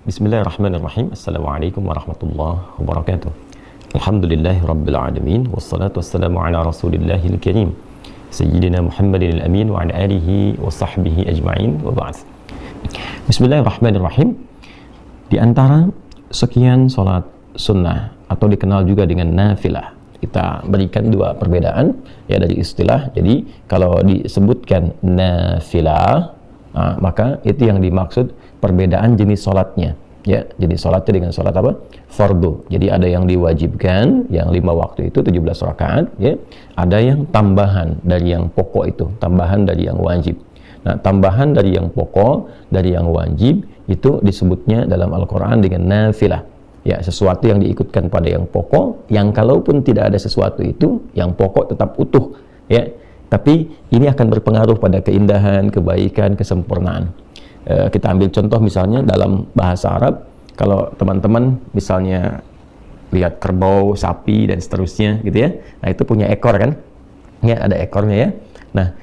Bismillahirrahmanirrahim. Assalamualaikum warahmatullahi wabarakatuh. Alhamdulillahi rabbil alamin, wassalatu wassalamu ala rasulillahil karim Sayyidina Muhammadin al-amin wa ala alihi wa sahbihi ajma'in wa ba'd. Bismillahirrahmanirrahim. Di antara sekian salat sunnah atau dikenal juga dengan nafilah, kita berikan dua perbedaan ya dari istilah. Jadi kalau disebutkan nafilah, maka itu yang dimaksud perbedaan jenis sholatnya ya. Jadi sholatnya dengan sholat apa? Fardu. Jadi ada yang diwajibkan, yang 5 waktu itu 17 rakaat ya. Ada yang tambahan dari yang pokok itu, tambahan dari yang wajib. Nah, tambahan dari yang pokok, dari yang wajib itu disebutnya dalam Al-Quran dengan nafilah ya, sesuatu yang diikutkan pada yang pokok, yang kalaupun tidak ada sesuatu itu, yang pokok tetap utuh ya, tapi ini akan berpengaruh pada keindahan, kebaikan, kesempurnaan. Kita ambil contoh misalnya dalam bahasa Arab, kalau teman-teman misalnya lihat kerbau, sapi dan seterusnya gitu ya, nah itu punya ekor kan ya, ada ekornya ya. Nah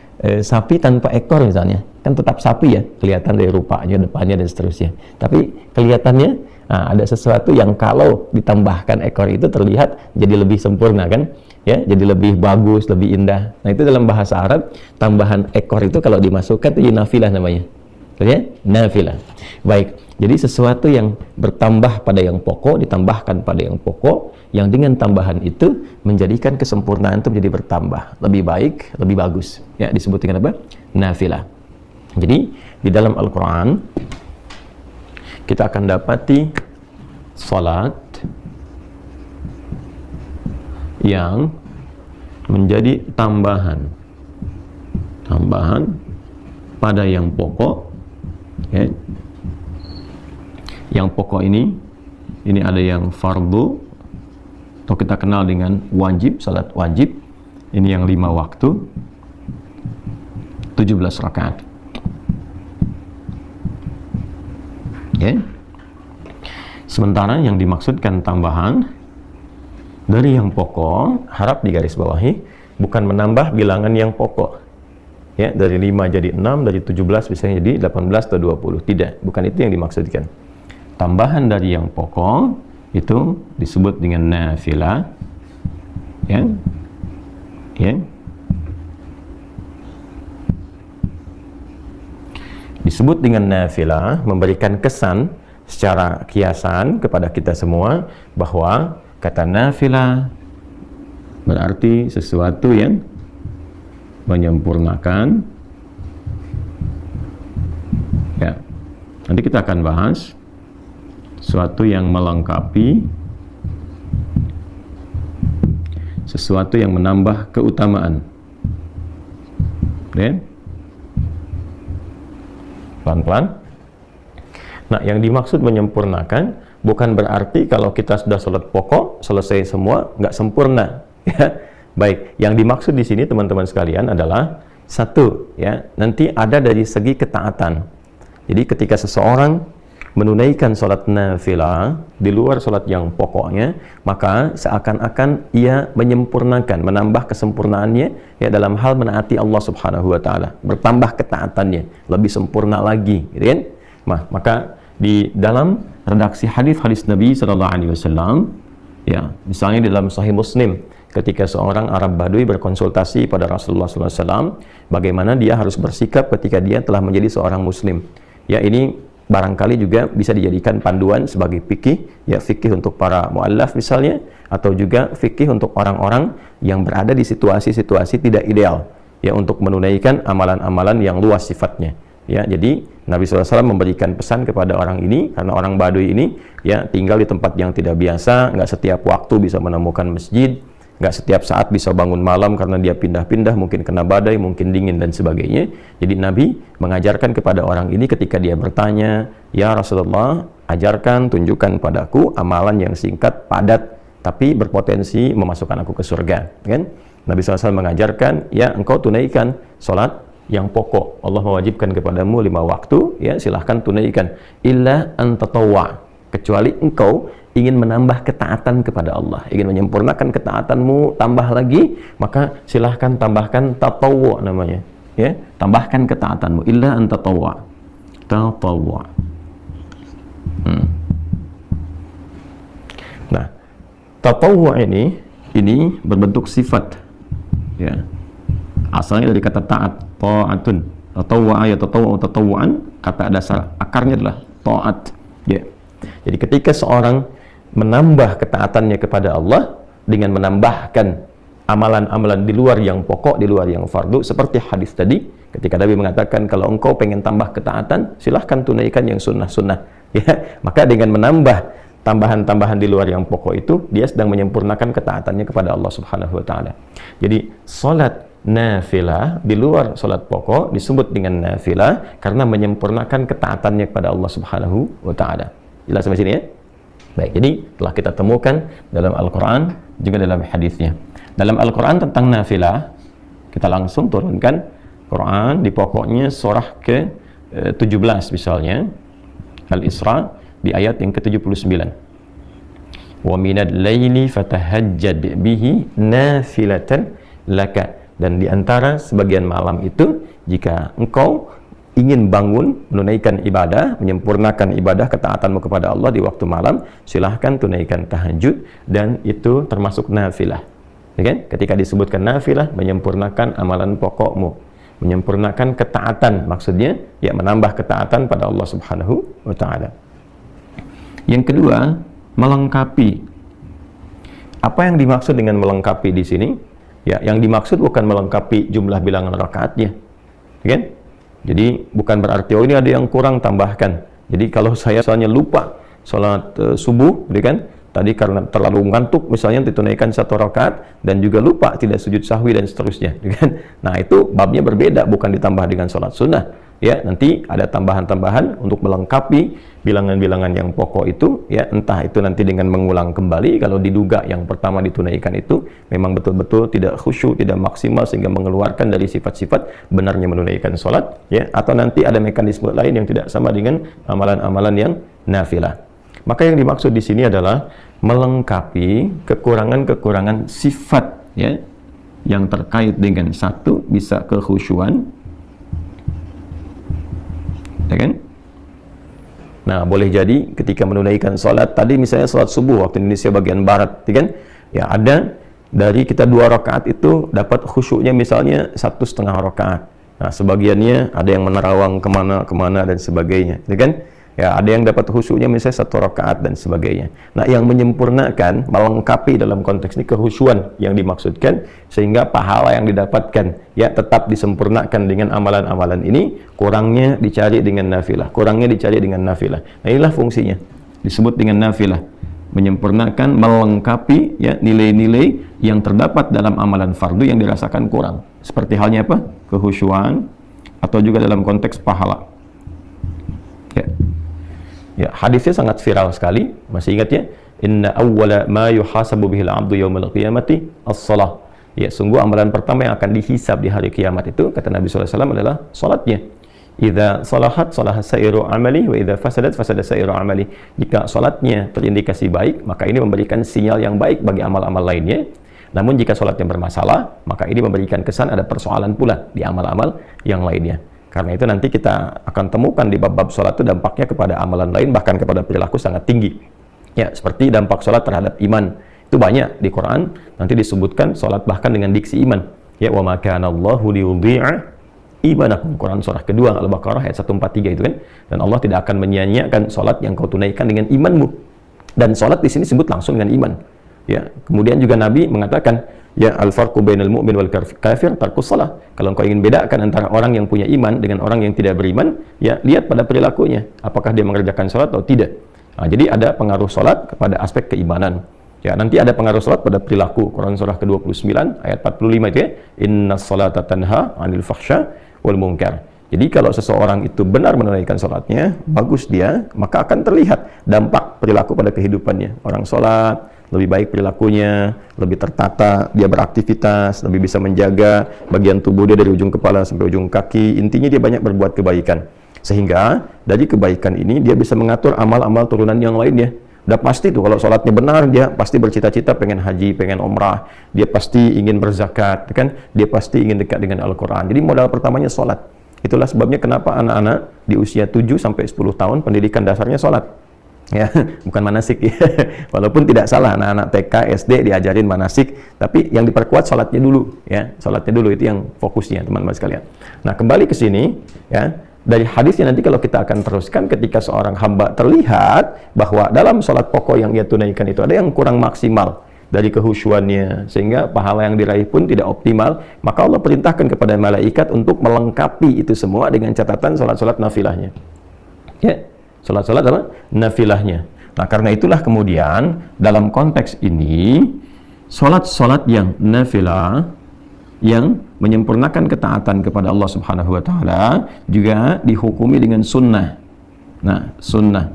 sapi tanpa ekor misalnya kan tetap sapi ya, kelihatan dari rupanya, depannya dan seterusnya, tapi kelihatannya ada sesuatu yang kalau ditambahkan ekor itu terlihat jadi lebih sempurna kan ya, jadi lebih bagus, lebih indah. Nah itu dalam bahasa Arab, tambahan ekor itu kalau dimasukkan itu nafilah namanya ya, nafilah. Baik, jadi sesuatu yang bertambah pada yang pokok, ditambahkan pada yang pokok, yang dengan tambahan itu menjadikan kesempurnaan itu menjadi bertambah, lebih baik, lebih bagus ya, disebut dengan apa? Nafilah. Jadi di dalam Al-Quran kita akan dapati salat yang menjadi tambahan pada yang pokok ya. Yang pokok ini ada yang fardu atau kita kenal dengan wajib, salat wajib. Ini yang 5 waktu 17 rakaat ya. Sementara yang dimaksudkan tambahan dari yang pokok, harap digarisbawahi, bukan menambah bilangan yang pokok ya, dari 5 jadi 6, dari 17 bisa jadi 18 atau 20. Tidak, bukan itu yang dimaksudkan. Tambahan dari yang pokok itu disebut dengan nafilah ya. Disebut dengan nafilah, memberikan kesan secara kiasan kepada kita semua bahwa kata nafilah berarti sesuatu yang menyempurnakan ya. Nanti kita akan bahas sesuatu yang melengkapi, sesuatu yang menambah keutamaan ya. Pelan-pelan. Nah, yang dimaksud menyempurnakan bukan berarti kalau kita sudah sholat pokok selesai semua nggak sempurna ya. Baik, yang dimaksud di sini teman-teman sekalian adalah satu ya, nanti ada dari segi ketaatan. Jadi ketika seseorang menunaikan sholat nafilah di luar sholat yang pokoknya, maka seakan-akan ia menyempurnakan, menambah kesempurnaannya ya dalam hal menaati Allah Subhanahu wa taala, bertambah ketaatannya, lebih sempurna lagi gitu kan. Nah, maka di dalam redaksi hadis-hadis Nabi sallallahu alaihi wasallam ya, misalnya di dalam Sahih Muslim, ketika seorang Arab Badui berkonsultasi pada Rasulullah SAW bagaimana dia harus bersikap ketika dia telah menjadi seorang Muslim ya, ini barangkali juga bisa dijadikan panduan sebagai fikih ya, fikih untuk para muallaf misalnya, atau juga fikih untuk orang-orang yang berada di situasi-situasi tidak ideal ya, untuk menunaikan amalan-amalan yang luas sifatnya ya. Jadi Nabi SAW memberikan pesan kepada orang ini, karena orang Baduy ini ya tinggal di tempat yang tidak biasa, nggak setiap waktu bisa menemukan masjid, nggak setiap saat bisa bangun malam karena dia pindah-pindah, mungkin kena badai, mungkin dingin dan sebagainya. Jadi Nabi mengajarkan kepada orang ini ketika dia bertanya, ya Rasulullah, ajarkan, tunjukkan padaku amalan yang singkat, padat, tapi berpotensi memasukkan aku ke surga kan. Nabi SAW mengajarkan, ya engkau tunaikan sholat yang pokok, Allah mewajibkan kepadamu 5 waktu ya, silahkan tunaikan, illa antatawwa, kecuali engkau ingin menambah ketaatan kepada Allah, ingin menyempurnakan ketaatanmu, tambah lagi, maka silahkan tambahkan tatawwu namanya ya, tambahkan ketaatanmu, illa antatawwa, tatawwa. Tatawwu' ini berbentuk sifat, ya. Asalnya dari kata taat, ta'atun. Tatawwa'a ya tatawwu'an, kata dasar akarnya adalah taat, ya. Jadi ketika seorang menambah ketaatannya kepada Allah dengan menambahkan amalan-amalan di luar yang pokok, di luar yang fardu, seperti hadis tadi ketika Nabi mengatakan kalau engkau pengen tambah ketaatan, silahkan tunaikan yang sunnah-sunnah, ya. Maka dengan menambah tambahan-tambahan di luar yang pokok itu, dia sedang menyempurnakan ketaatannya kepada Allah Subhanahu wa taala. Jadi salat nafilah di luar salat pokok disebut dengan nafilah karena menyempurnakan ketaatannya kepada Allah Subhanahu wa taala. Jelas sampai sini, ya? Baik, jadi telah kita temukan dalam Al-Qur'an juga dalam hadisnya. Dalam Al-Qur'an tentang nafilah, kita langsung turunkan Quran di pokoknya surah ke-17 misalnya, Al-Isra di ayat yang ke-79. Wa minal laili fatahajjad bihi nafilatan laka. Dan di antara sebagian malam itu, jika engkau ingin bangun menunaikan ibadah, menyempurnakan ibadah ketaatanmu kepada Allah di waktu malam, silahkan tunaikan tahajud, dan itu termasuk nafilah, ya kan? Ketika disebutkan nafilah, menyempurnakan amalan pokokmu, menyempurnakan ketaatan, maksudnya ya menambah ketaatan pada Allah Subhanahu wa taala. Yang kedua, melengkapi. Apa yang dimaksud dengan melengkapi di sini? Ya, yang dimaksud bukan melengkapi jumlah bilangan rakaatnya, kan? Jadi bukan berarti oh ini ada yang kurang, tambahkan. Jadi kalau saya soalnya lupa sholat subuh, kan? Tadi karena terlalu ngantuk misalnya ditunaikan 1 rakaat dan juga lupa tidak sujud sahwi dan seterusnya, kan? Nah itu babnya berbeda, bukan ditambah dengan sholat sunnah. Ya, nanti ada tambahan-tambahan untuk melengkapi bilangan-bilangan yang pokok itu, ya, entah itu nanti dengan mengulang kembali kalau diduga yang pertama ditunaikan itu memang betul-betul tidak khusyuk, tidak maksimal sehingga mengeluarkan dari sifat-sifat benarnya menunaikan sholat, ya, atau nanti ada mekanisme lain yang tidak sama dengan amalan-amalan yang nafilah. Maka yang dimaksud di sini adalah melengkapi kekurangan-kekurangan sifat, ya, yang terkait dengan satu bisa kekhusyuan, ya kan? Nah, boleh jadi ketika menunaikan sholat tadi misalnya sholat subuh waktu Indonesia bagian barat, ya kan? Ya, ada dari kita 2 rakaat itu dapat khusyuknya misalnya 1,5 rakaat. Nah, sebagiannya ada yang menerawang kemana dan sebagainya, ya kan? Ya, ada yang dapat khusyuknya misalnya 1 rakaat dan sebagainya. Nah, yang menyempurnakan, melengkapi dalam konteks ini kekhusyuan yang dimaksudkan, sehingga pahala yang didapatkan ya tetap disempurnakan dengan amalan-amalan ini, kurangnya dicari dengan nafilah, kurangnya dicari dengan nafilah. Nah, inilah fungsinya, disebut dengan nafilah, menyempurnakan, melengkapi ya nilai-nilai yang terdapat dalam amalan fardu yang dirasakan kurang. Seperti halnya apa? Kekhusyuan, atau juga dalam konteks pahala. Ya. Ya, hadisnya sangat viral sekali. Masih ingat ya? Inna awwala ma yuhasabu bihil abdu yaumal qiyamati as-salah. Ya, sungguh amalan pertama yang akan dihisab di hari kiamat itu, kata Nabi SAW, adalah salatnya. Idza salahat salaha sa'iru amali wa idza fasadat fasada sa'iru amali. Jika salatnya terindikasi baik, maka ini memberikan sinyal yang baik bagi amal-amal lainnya. Namun jika salatnya bermasalah, maka ini memberikan kesan ada persoalan pula di amal-amal yang lainnya. Karena itu nanti kita akan temukan di bab-bab sholat itu dampaknya kepada amalan lain, bahkan kepada perilaku sangat tinggi. Ya, seperti dampak sholat terhadap iman. Itu banyak di Quran, nanti disebutkan sholat bahkan dengan diksi iman. Ya, wa ma kana Allahu liyudhi'a imanakum. Quran surah kedua Al-Baqarah ayat 143 itu kan. Dan Allah tidak akan menyia-nyiakan sholat yang kau tunaikan dengan imanmu. Dan sholat di sini disebut langsung dengan iman. Ya, kemudian juga Nabi mengatakan, ya, al-farqu bainal mu'min wal kafir tarkus shalah. Kalau engkau ingin bedakan antara orang yang punya iman dengan orang yang tidak beriman, ya lihat pada perilakunya, apakah dia mengerjakan salat atau tidak. Nah, jadi ada pengaruh salat kepada aspek keimanan. Ya, nanti ada pengaruh salat pada perilaku. Quran surah ke-29 ayat 45 itu ya, innas salata tanha 'anil fahsya wal munkar. Jadi kalau seseorang itu benar menunaikan salatnya, bagus dia, maka akan terlihat dampak perilaku pada kehidupannya. Orang salat lebih baik perilakunya, lebih tertata, dia beraktivitas, lebih bisa menjaga bagian tubuh dia dari ujung kepala sampai ujung kaki. Intinya dia banyak berbuat kebaikan. Sehingga dari kebaikan ini dia bisa mengatur amal-amal turunan yang lainnya. Udah pasti tuh kalau sholatnya benar, dia pasti bercita-cita pengen haji, pengen umrah, dia pasti ingin berzakat, kan? Dia pasti ingin dekat dengan Al-Quran. Jadi modal pertamanya sholat. Itulah sebabnya kenapa anak-anak di usia 7 sampai 10 tahun pendidikan dasarnya sholat. Ya, bukan manasik ya. Walaupun tidak salah anak-anak TK, SD diajarin manasik, tapi yang diperkuat sholatnya dulu ya. Sholatnya dulu itu yang fokusnya teman-teman sekalian. Nah, kembali ke sini ya. Dari hadisnya nanti kalau kita akan teruskan, ketika seorang hamba terlihat bahwa dalam sholat pokok yang ia tunaikan itu ada yang kurang maksimal dari kehusyuannya, sehingga pahala yang diraih pun tidak optimal, maka Allah perintahkan kepada malaikat untuk melengkapi itu semua dengan catatan sholat-sholat nafilahnya. Ya. Salat-salat apa? Nafilahnya. Nah, karena itulah kemudian dalam konteks ini salat-salat yang nafilah yang menyempurnakan ketaatan kepada Allah Subhanahu wa taala juga dihukumi dengan sunnah. Nah, sunnah.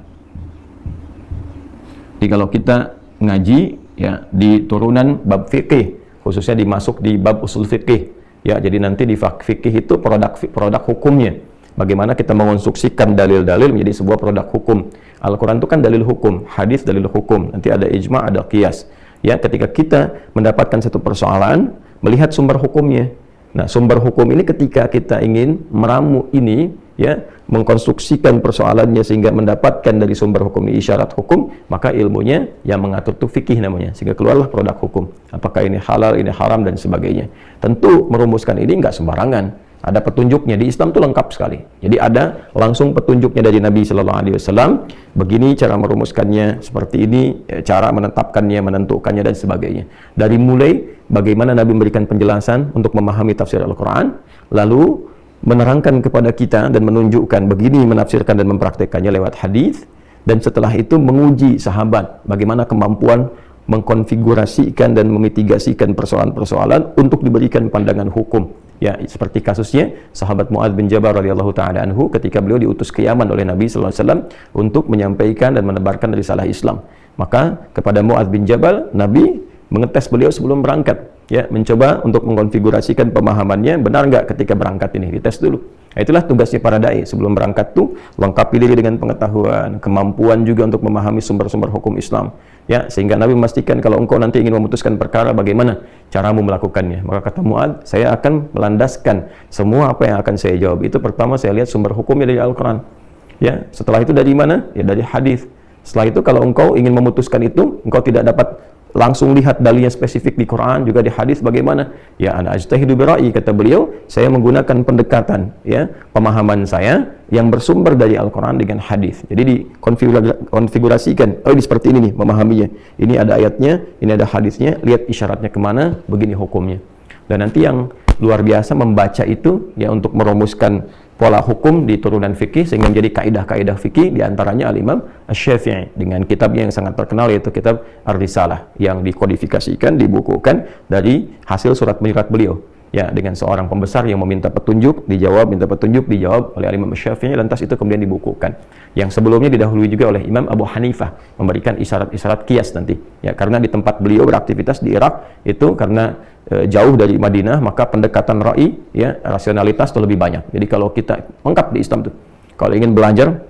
Jadi kalau kita ngaji ya di turunan bab fikih, khususnya dimasuk di bab usul fikih. Ya, jadi nanti di fikih itu produk hukumnya. Bagaimana kita mengonstruksikan dalil-dalil menjadi sebuah produk hukum. Al-Quran itu kan dalil hukum, hadis dalil hukum. Nanti ada ijma', ada qiyas. Ya, ketika kita mendapatkan satu persoalan, melihat sumber hukumnya. Nah, sumber hukum ini ketika kita ingin meramu ini, ya, mengkonstruksikan persoalannya sehingga mendapatkan dari sumber hukum ini isyarat hukum, maka ilmunya yang mengatur itu fikih namanya. Sehingga keluarlah produk hukum. Apakah ini halal, ini haram, dan sebagainya. Tentu merumuskan ini nggak sembarangan. Ada petunjuknya, di Islam itu lengkap sekali. Jadi ada langsung petunjuknya dari Nabi Shallallahu Alaihi Wasallam. Begini cara merumuskannya, seperti ini cara menetapkannya, menentukannya, dan sebagainya. Dari mulai bagaimana Nabi memberikan penjelasan untuk memahami tafsir Al-Quran, lalu menerangkan kepada kita dan menunjukkan begini menafsirkan dan mempraktekannya lewat hadis, dan setelah itu menguji sahabat bagaimana kemampuan mengkonfigurasikan dan memitigasikan persoalan-persoalan untuk diberikan pandangan hukum. Ya, seperti kasusnya sahabat Mu'adz bin Jabal radhiyallahu taala anhu ketika beliau diutus ke Yaman oleh Nabi sallallahu alaihi wasallam untuk menyampaikan dan menebarkan risalah Islam. Maka kepada Mu'adz bin Jabal Nabi mengetes beliau sebelum berangkat, ya, mencoba untuk mengkonfigurasikan pemahamannya benar nggak ketika berangkat ini, dites dulu. Nah, itulah tugasnya para dai sebelum berangkat tuh lengkapi diri dengan pengetahuan, kemampuan juga untuk memahami sumber-sumber hukum Islam. Ya, sehingga Nabi memastikan kalau engkau nanti ingin memutuskan perkara bagaimana caramu melakukannya. Maka kata Mu'adz, saya akan melandaskan semua apa yang akan saya jawab. Itu pertama saya lihat sumber hukumnya dari Al-Quran. Ya, setelah itu dari mana? Ya, dari hadis. Setelah itu kalau engkau ingin memutuskan itu, engkau tidak dapat langsung lihat dalilnya spesifik di Quran, juga di hadis bagaimana? Ya, ana ajtahidu bira'i, kata beliau, saya menggunakan pendekatan, ya, pemahaman saya yang bersumber dari Al-Quran dengan hadis. Jadi dikonfigurasikan, oh ini seperti ini nih memahaminya. Ini ada ayatnya, ini ada hadisnya, lihat isyaratnya kemana, begini hukumnya. Dan nanti yang luar biasa membaca itu ya untuk merumuskan pola hukum di turunan fikih sehingga menjadi kaidah-kaidah fikih, diantaranya Al-Imam Asy-Syafi'i dengan kitabnya yang sangat terkenal yaitu kitab Ar-Risalah yang dikodifikasikan, dibukukan dari hasil surat menyurat beliau. Ya, dengan seorang pembesar yang meminta petunjuk, dijawab, minta petunjuk, dijawab oleh Imam Syafi'i, lantas itu kemudian dibukukan. Yang sebelumnya didahului juga oleh Imam Abu Hanifah, memberikan isyarat-isyarat qiyas nanti. Ya, karena di tempat beliau beraktivitas di Irak itu karena jauh dari Madinah, maka pendekatan ra'i, ya, rasionalitas itu lebih banyak. Jadi kalau kita lengkap di Islam tuh, kalau ingin belajar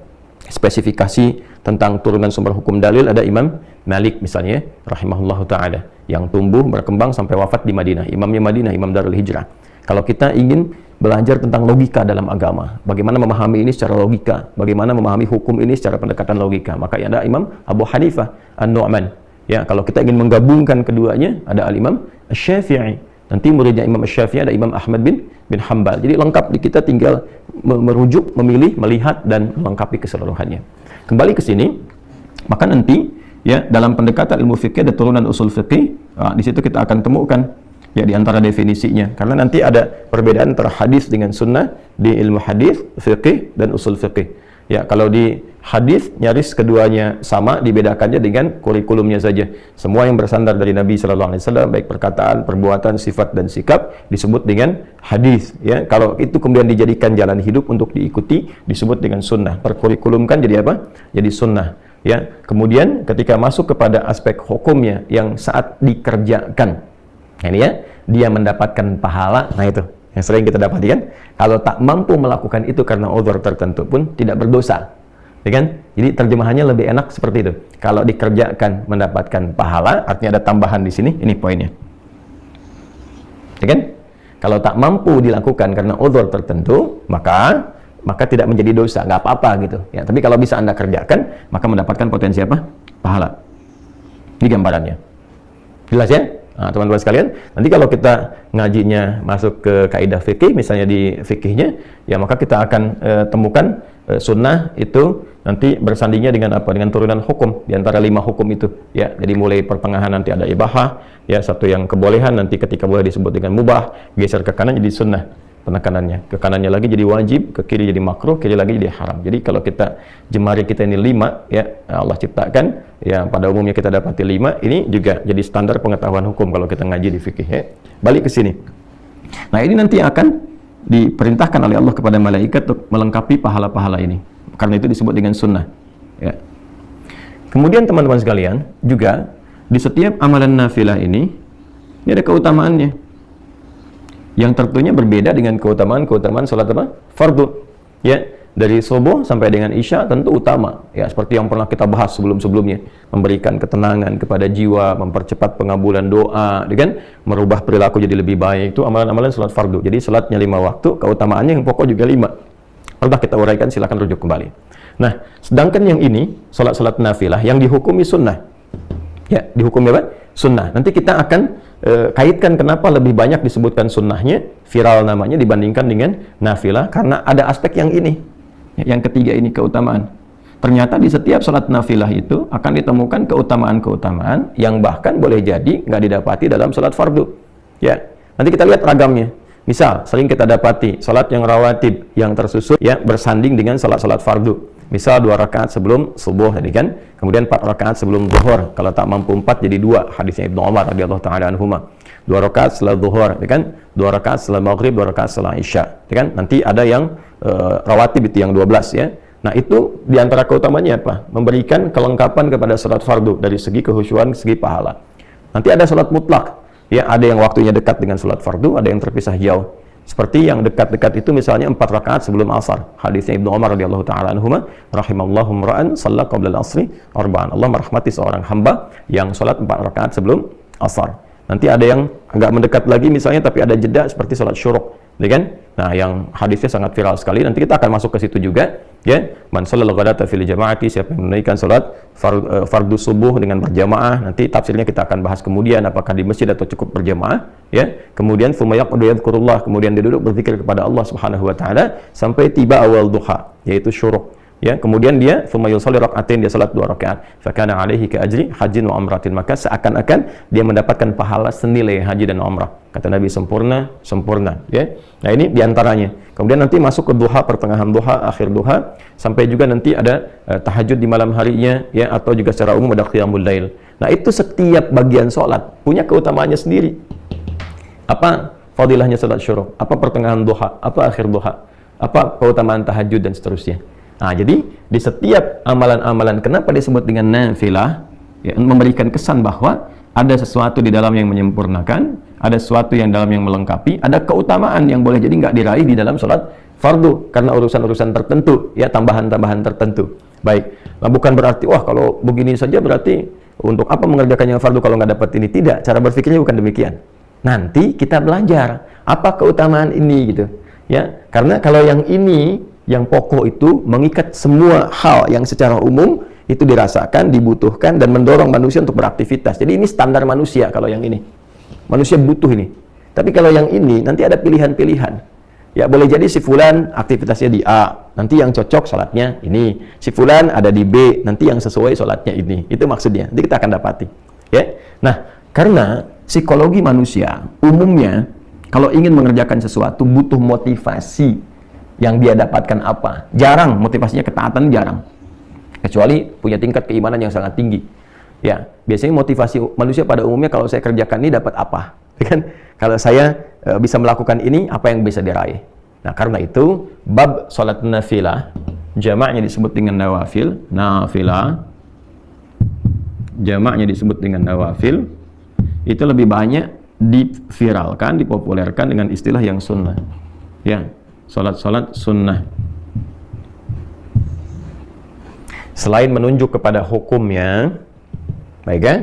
spesifikasi tentang turunan sumber hukum dalil, ada Imam Malik misalnya, rahimahullahu ta'ala, yang tumbuh berkembang sampai wafat di Madinah, imamnya Madinah, Imam Darul Hijrah. Kalau kita ingin belajar tentang logika dalam agama, bagaimana memahami ini secara logika, bagaimana memahami hukum ini secara pendekatan logika, maka ada Imam Abu Hanifah An-Nu'man. Ya, kalau kita ingin menggabungkan keduanya, ada Al-Imam Asy-Syafi'i. Nanti muridnya Imam Asy-Syafi'i ada Imam Ahmad bin Hanbal. Jadi lengkap, di kita tinggal merujuk, memilih, melihat, dan melengkapi keseluruhannya. Kembali ke sini, maka nanti ya dalam pendekatan ilmu fikih ada turunan usul fikih. Nah, di situ kita akan temukan ya di antara definisinya. Karena nanti ada perbedaan antara hadis dengan sunnah di ilmu hadis, fikih, dan usul fikih. Ya, kalau di hadis nyaris keduanya sama, dibedakannya dengan kurikulumnya saja. Semua yang bersandar dari Nabi Sallallahu Alaihi Wasallam, baik perkataan, perbuatan, sifat, dan sikap, disebut dengan hadis. Ya, kalau itu kemudian dijadikan jalan hidup untuk diikuti, disebut dengan sunnah. Perkurikulumkan jadi apa? Jadi sunnah. Ya, kemudian ketika masuk kepada aspek hukumnya yang saat dikerjakan, ini ya, dia mendapatkan pahala. Nah itu yang sering kita dapati kan, kalau tak mampu melakukan itu karena uzur tertentu pun tidak berdosa, ya kan? Jadi terjemahannya lebih enak seperti itu. Kalau dikerjakan mendapatkan pahala, artinya ada tambahan di sini, ini poinnya, ya kan? Kalau tak mampu dilakukan karena uzur tertentu, maka maka tidak menjadi dosa, nggak apa-apa gitu. Ya, tapi kalau bisa Anda kerjakan, maka mendapatkan potensi apa? Pahala. Ini gambarannya. Jelas ya? Nah, teman-teman sekalian, nanti kalau kita ngajinya masuk ke kaidah fikih, misalnya di fikihnya, ya maka kita akan temukan sunnah itu nanti bersandingnya dengan apa? Dengan turunan hukum di antara 5 hukum itu. Ya, jadi mulai pertengahan nanti ada ibahah, ya satu yang kebolehan, nanti ketika boleh disebut dengan mubah, geser ke kanan jadi sunnah. Penekanannya ke kanannya lagi jadi wajib, ke kiri jadi makruh, kiri lagi jadi haram. Jadi kalau kita jemari kita ini 5, ya Allah ciptakan, ya pada umumnya kita dapati 5, ini juga jadi standar pengetahuan hukum kalau kita ngaji di fikih. Ya. Balik ke sini. Nah ini nanti akan diperintahkan oleh Allah kepada malaikat untuk melengkapi pahala-pahala ini. Karena itu disebut dengan sunnah. Ya. Kemudian teman-teman sekalian juga di setiap amalan nafilah ini ada keutamaannya. Yang tentunya berbeda dengan keutamaan salat apa? Fardu. Ya, dari subuh sampai dengan isya tentu utama. Ya, seperti yang pernah kita bahas sebelum-sebelumnya, memberikan ketenangan kepada jiwa, mempercepat pengabulan doa, kan? Merubah perilaku jadi lebih baik. Itu amalan-amalan salat fardu. Jadi salatnya 5 waktu, keutamaannya yang pokok juga 5. Pernah kita uraikan, silakan rujuk kembali. Nah, sedangkan yang ini salat-salat nafilah yang dihukumi sunnah. Ya, dihukumi apa? Sunnah. Nanti kita akan kaitkan kenapa lebih banyak disebutkan sunnahnya, viral namanya dibandingkan dengan nafilah, karena ada aspek yang ini. Yang ketiga ini keutamaan. Ternyata di setiap salat nafilah itu akan ditemukan keutamaan-keutamaan yang bahkan boleh jadi nggak didapati dalam salat fardu. Ya, nanti kita lihat ragamnya. Misal, sering kita dapati salat yang rawatib, yang tersusun, ya bersanding dengan salat-salat fardu. Misal 2 rakaat sebelum subuh tadi kan, kemudian 4 rakaat sebelum zuhur. Kalau tak mampu 4 jadi 2, hadisnya Ibnu Umar radhiyallahu taala anhuma. 2 rakaat setelah zuhur, kan? 2 rakaat setelah maghrib, 2 rakaat setelah isya, kan? Nanti ada yang rawatib itu yang 12 ya. Nah, itu di antara keutamanya apa? Memberikan kelengkapan kepada salat fardu dari segi kehusyuan, segi pahala. Nanti ada salat mutlak. Ya, ada yang waktunya dekat dengan salat fardu, ada yang terpisah jauh. Seperti yang dekat-dekat itu misalnya 4 rakaat sebelum asar. Hadisnya Ibnu Umar radhiyallahu taala anhuma, rahimallahu imra'an shalla qabla al-'asri arba'an. Allah merahmati seorang hamba yang salat 4 rakaat sebelum asar. Nanti ada yang agak mendekat lagi misalnya tapi ada jeda seperti salat syuruk, ya kan? Nah, yang hadisnya sangat viral sekali. Nanti kita akan masuk ke situ juga, ya. Man shallal ghadata fil jama'ati, siapa yang menunaikan salat fardu subuh dengan berjamaah. Nanti tafsirnya kita akan bahas kemudian apakah di masjid atau cukup berjamaah, ya. Kemudian tsumma yaqudu yadhkurullah, kemudian dia duduk berzikir kepada Allah Subhanahu wa taala sampai tiba awal duha, yaitu syuruk. Ya, kemudian dia tsumma yusalli rak'atain, dia salat 2 rakaat. Fa kana 'alaihi ka ajri hajjin wa umratin, maka seakan-akan dia mendapatkan pahala senilai haji dan umrah. Kata Nabi, sempurna, sempurna, ya. Nah, ini diantaranya. Kemudian nanti masuk ke duha, pertengahan duha, akhir duha, sampai juga nanti ada tahajud di malam harinya, ya, atau juga secara umum ada qiyamul lail. Nah, itu setiap bagian sholat punya keutamaannya sendiri. Apa fadilahnya salat syuruk? Apa pertengahan duha? Apa akhir duha? Apa keutamaan tahajud dan seterusnya? Nah, jadi di setiap amalan-amalan kenapa disebut dengan nafilah, ya, memberikan kesan bahwa ada sesuatu di dalam yang menyempurnakan, ada sesuatu yang dalam yang melengkapi, ada keutamaan yang boleh jadi nggak diraih di dalam sholat fardu karena urusan-urusan tertentu, ya, tambahan-tambahan tertentu. Baik, nah, bukan berarti wah kalau begini saja berarti untuk apa mengerjakan yang fardu kalau nggak dapat ini. Tidak, cara berpikirnya bukan demikian. Nanti kita belajar apa keutamaan ini gitu, ya, karena kalau yang ini yang pokok itu mengikat semua hal yang secara umum itu dirasakan, dibutuhkan, dan mendorong manusia untuk beraktivitas. Jadi ini standar manusia kalau yang ini. Manusia butuh ini. Tapi kalau yang ini, nanti ada pilihan-pilihan. Ya, boleh jadi si fulan aktivitasnya di A, nanti yang cocok sholatnya ini. Si fulan ada di B, nanti yang sesuai sholatnya ini. Itu maksudnya. Nanti kita akan dapati. Ya. Nah, karena psikologi manusia, umumnya, kalau ingin mengerjakan sesuatu, butuh motivasi. Yang dia dapatkan apa? Jarang, motivasinya ketaatan jarang. Kecuali punya tingkat keimanan yang sangat tinggi. Ya, biasanya motivasi manusia pada umumnya kalau saya kerjakan ini dapat apa? Kan? Kalau saya bisa melakukan ini, apa yang bisa diraih? Nah, karena itu bab salat nafilah, jamaknya disebut dengan nawafil, nafilah. Jamaknya disebut dengan nawafil. Itu lebih banyak diviralkan, dipopulerkan dengan istilah yang sunnah. Ya. Salat-salat sunnah. Selain menunjuk kepada hukumnya, baik kan,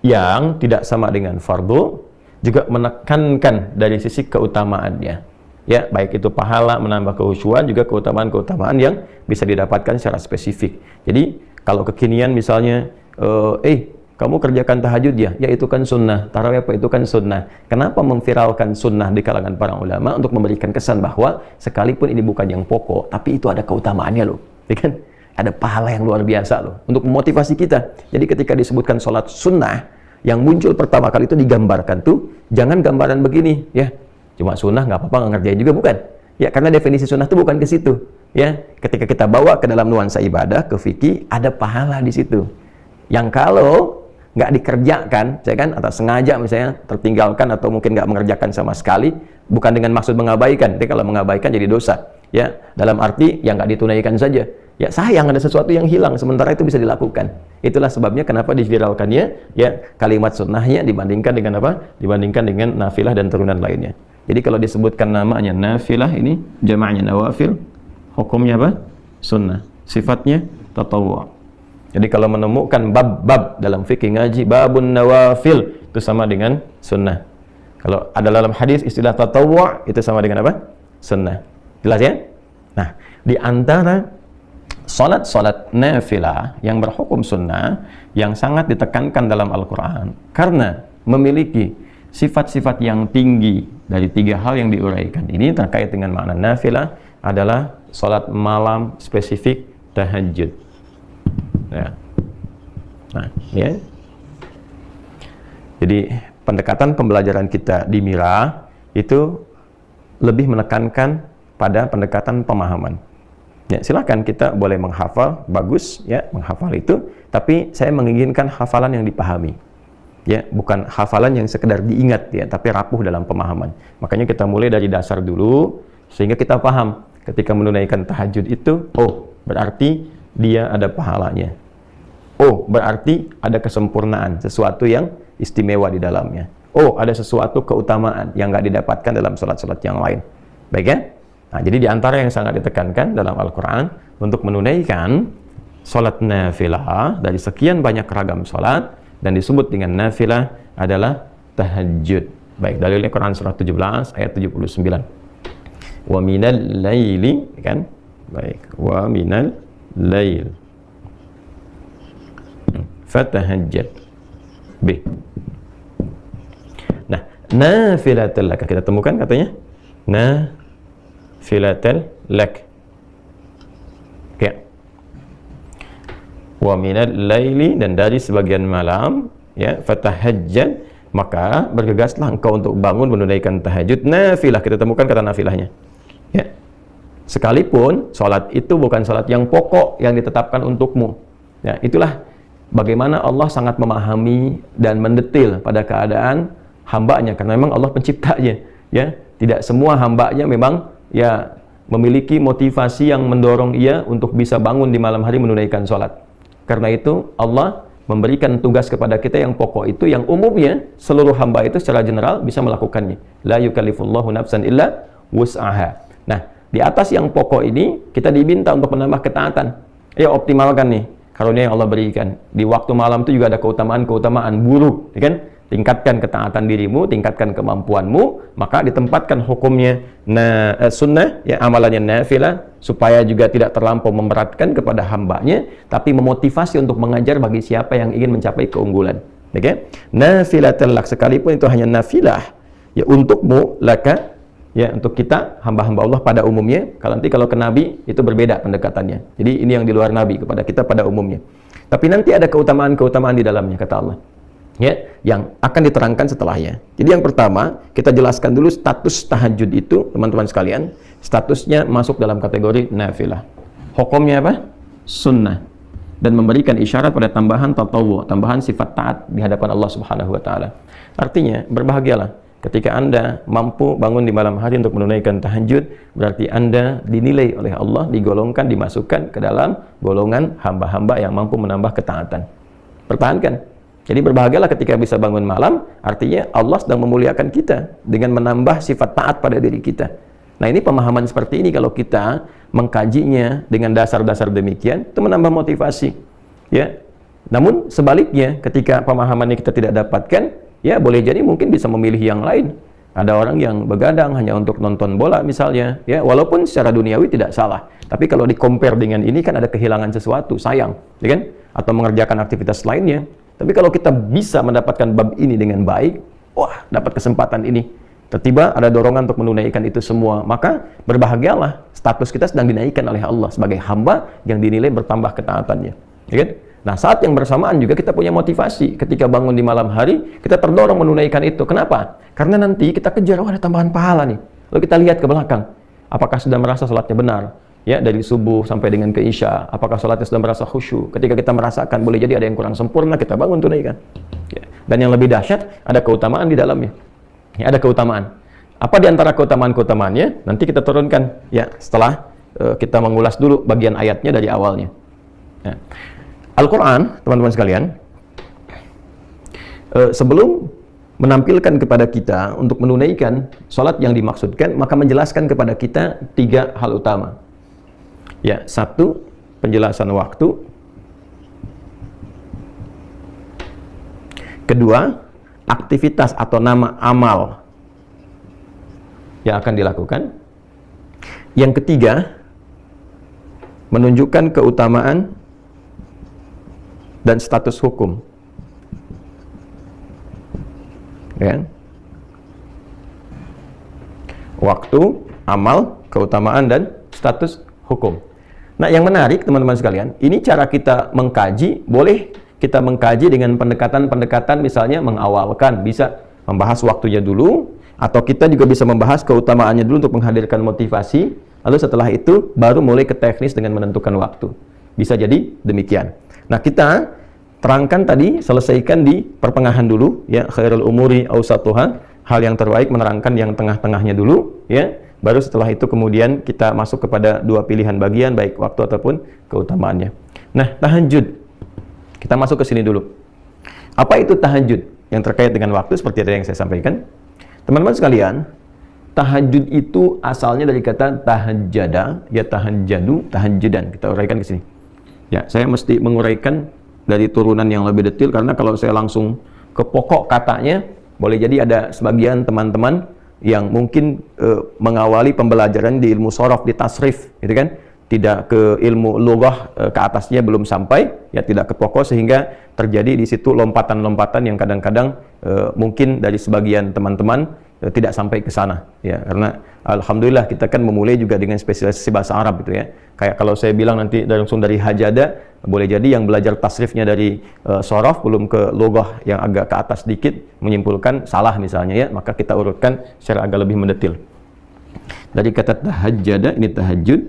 yang tidak sama dengan fardu, juga menekankan dari sisi keutamaannya. Ya, baik itu pahala, menambah kehusuan, juga keutamaan-keutamaan yang bisa didapatkan secara spesifik. Jadi, kalau kekinian misalnya, kamu kerjakan tahajud ya itu kan sunnah. Tarawih apa itu kan sunnah. Kenapa memviralkan sunnah di kalangan para ulama? Untuk memberikan kesan bahwa sekalipun ini bukan yang pokok, tapi itu ada keutamaannya loh. Ya kan? Ada pahala yang luar biasa loh. Untuk memotivasi kita. Jadi ketika disebutkan sholat sunnah, yang muncul pertama kali itu digambarkan tuh, jangan gambaran begini, ya. Cuma sunnah nggak apa-apa, nggak ngerjain juga, bukan. Ya, karena definisi sunnah itu bukan ke situ. Ya, ketika kita bawa ke dalam nuansa ibadah, ke fikih, ada pahala di situ. Yang kalau nggak dikerjakan, saya kan, atau sengaja misalnya tertinggalkan atau mungkin nggak mengerjakan sama sekali, bukan dengan maksud mengabaikan. Jadi kalau mengabaikan jadi dosa. Ya, dalam arti yang nggak ditunaikan saja. Ya sayang ada sesuatu yang hilang, sementara itu bisa dilakukan. Itulah sebabnya kenapa diviralkannya ya kalimat sunnahnya dibandingkan dengan apa? Dibandingkan dengan nafilah dan turunan lainnya. Jadi kalau disebutkan namanya nafilah, ini jamaknya nawafil, hukumnya apa? Sunnah. Sifatnya tatawwu'. Jadi kalau menemukan bab-bab dalam fikih ngaji babun nawafil, itu sama dengan sunnah. Kalau ada dalam hadis istilah tatawwu' itu sama dengan apa? Sunnah. Jelas ya? Nah, di antara salat-salat nafilah yang berhukum sunnah yang sangat ditekankan dalam Al-Quran karena memiliki sifat-sifat yang tinggi dari 3 hal yang diuraikan ini terkait dengan makna nafilah adalah salat malam spesifik tahajud. Ya. Nah, ya. Jadi pendekatan pembelajaran kita di Mira itu lebih menekankan pada pendekatan pemahaman. Ya, silakan kita boleh menghafal, bagus ya, menghafal itu, tapi saya menginginkan hafalan yang dipahami. Ya, bukan hafalan yang sekedar diingat ya, tapi rapuh dalam pemahaman. Makanya kita mulai dari dasar dulu sehingga kita paham ketika menunaikan tahajud itu, oh, berarti dia ada pahalanya. Oh, berarti ada kesempurnaan, sesuatu yang istimewa di dalamnya. Oh, ada sesuatu keutamaan yang nggak didapatkan dalam salat-salat yang lain. Baik ya? Nah, jadi di antara yang sangat ditekankan dalam Al-Quran untuk menunaikan sholat nafilah dari sekian banyak ragam sholat dan disebut dengan nafilah adalah tahajud. Baik, dalilnya Quran surah 17 ayat 79. Wa minal laili, kan? Baik, wa minal lail fatahajjad bih. Nah, nafilatul lak kita temukan katanya nafilatul lak. Ya. Wa minal laili, dan dari sebagian malam ya, fatahajjad, maka bergegaslah engkau untuk bangun menunaikan tahajud. Nafilah, kita temukan kata nafilahnya. Ya. Sekalipun sholat itu bukan sholat yang pokok yang ditetapkan untukmu. Ya, itulah bagaimana Allah sangat memahami dan mendetil pada keadaan hambanya, karena memang Allah penciptanya. Ya, tidak semua hambanya memang ya memiliki motivasi yang mendorong ia untuk bisa bangun di malam hari menunaikan sholat. Karena itu Allah memberikan tugas kepada kita yang pokok itu, yang umumnya seluruh hamba itu secara general bisa melakukannya. La yukallifullahu nafsan illa wus'aha. Nah, di atas yang pokok ini kita diminta untuk menambah ketaatan. Ya, optimalkan nih karunia yang Allah berikan. Di waktu malam itu juga ada keutamaan-keutamaan buruk, ya kan? Tingkatkan ketaatan dirimu, tingkatkan kemampuanmu, maka ditempatkan hukumnya sunnah, ya, amalannya nafilah, supaya juga tidak terlampau memberatkan kepada hambanya, tapi memotivasi untuk mengajar bagi siapa yang ingin mencapai keunggulan. Oke? Okay? Nafilatul lak, sekalipun itu hanya nafilah, ya untukmu, laka, ya untuk kita hamba-hamba Allah pada umumnya. Kalau ke Nabi itu berbeda pendekatannya. Jadi ini yang di luar Nabi, kepada kita pada umumnya. Tapi nanti ada keutamaan-keutamaan di dalamnya, kata Allah. Ya, yang akan diterangkan setelahnya. Jadi yang pertama, kita jelaskan dulu status tahajud itu, teman-teman sekalian. Statusnya masuk dalam kategori nafilah. Hukumnya apa? Sunnah. Dan memberikan isyarat pada tambahan tatawwu, tambahan sifat taat di hadapan Allah Subhanahu wa taala. Artinya, berbahagialah ketika Anda mampu bangun di malam hari untuk menunaikan tahajud, berarti Anda dinilai oleh Allah, digolongkan, dimasukkan ke dalam golongan hamba-hamba yang mampu menambah ketaatan. Pertahankan. Jadi berbahagialah ketika bisa bangun malam, artinya Allah sedang memuliakan kita dengan menambah sifat taat pada diri kita. Nah, ini pemahaman seperti ini kalau kita mengkajinya dengan dasar-dasar demikian, itu menambah motivasi. Ya. Namun sebaliknya, ketika pemahaman ini kita tidak dapatkan, ya boleh jadi mungkin bisa memilih yang lain. Ada orang yang begadang hanya untuk nonton bola misalnya, ya, walaupun secara duniawi tidak salah. Tapi kalau di-compare dengan ini kan ada kehilangan sesuatu, sayang, ya kan? Atau mengerjakan aktivitas lainnya. Tapi kalau kita bisa mendapatkan bab ini dengan baik, wah, dapat kesempatan ini. Tiba-tiba ada dorongan untuk menunaikan itu semua, maka berbahagialah, status kita sedang dinaikkan oleh Allah sebagai hamba yang dinilai bertambah ketaatannya, ya kan? Nah, saat yang bersamaan juga kita punya motivasi. Ketika bangun di malam hari, kita terdorong menunaikan itu. Kenapa? Karena nanti kita kejar, oh, ada tambahan pahala nih. Lalu kita lihat ke belakang, apakah sudah merasa sholatnya benar? Ya, dari subuh sampai dengan ke isya, apakah sholatnya sudah merasa khusyuk? Ketika kita merasakan, boleh jadi ada yang kurang sempurna, kita bangun tunaikan. Ya. Dan yang lebih dahsyat, ada keutamaan di dalamnya. Ya, ada keutamaan. Apa di antara keutamaan-keutamaannya? Nanti kita turunkan, ya, setelah kita mengulas dulu bagian ayatnya dari awalnya. Ya. Al-Quran, teman-teman sekalian, sebelum menampilkan kepada kita untuk menunaikan sholat yang dimaksudkan, maka menjelaskan kepada kita 3 hal utama. Ya, 1, penjelasan waktu. 2, aktivitas atau nama amal yang akan dilakukan. Yang 3, menunjukkan keutamaan dan status hukum, ya. Waktu, amal, keutamaan, dan status hukum. Nah, yang menarik teman-teman sekalian, ini cara kita mengkaji. Boleh kita mengkaji dengan pendekatan-pendekatan, misalnya mengawalkan, bisa membahas waktunya dulu, atau kita juga bisa membahas keutamaannya dulu untuk menghadirkan motivasi, lalu setelah itu baru mulai ke teknis dengan menentukan waktu. Bisa jadi demikian. Nah, kita terangkan tadi, selesaikan di pertengahan dulu, ya, khairul umuri awsatuha, hal yang terbaik menerangkan yang tengah-tengahnya dulu, ya. Baru setelah itu kemudian kita masuk kepada 2 pilihan bagian, baik waktu ataupun keutamaannya. Nah, tahajud. Kita masuk ke sini dulu. Apa itu tahajud? Yang terkait dengan waktu seperti yang saya sampaikan. Teman-teman sekalian, tahajud itu asalnya dari kata tahajjada, ya, tahajjadu, tahajjudan. Kita uraikan ke sini. Ya, saya mesti menguraikan dari turunan yang lebih detail, karena kalau saya langsung ke pokok katanya, boleh jadi ada sebagian teman-teman yang mungkin mengawali pembelajaran di ilmu shorof, di tasrif, gitu kan, tidak ke ilmu lughah, ke atasnya belum sampai, ya, tidak ke pokok, sehingga terjadi di situ lompatan-lompatan yang kadang-kadang mungkin dari sebagian teman-teman tidak sampai ke sana, ya, karena alhamdulillah kita kan memulai juga dengan spesialisasi bahasa Arab, gitu ya. Kayak kalau saya bilang nanti langsung dari hajada, boleh jadi yang belajar tasrifnya dari shorof belum ke lughah yang agak ke atas sedikit, menyimpulkan salah misalnya, ya, maka kita urutkan secara agak lebih mendetil. Dari kata tahajjada, ini tahajud.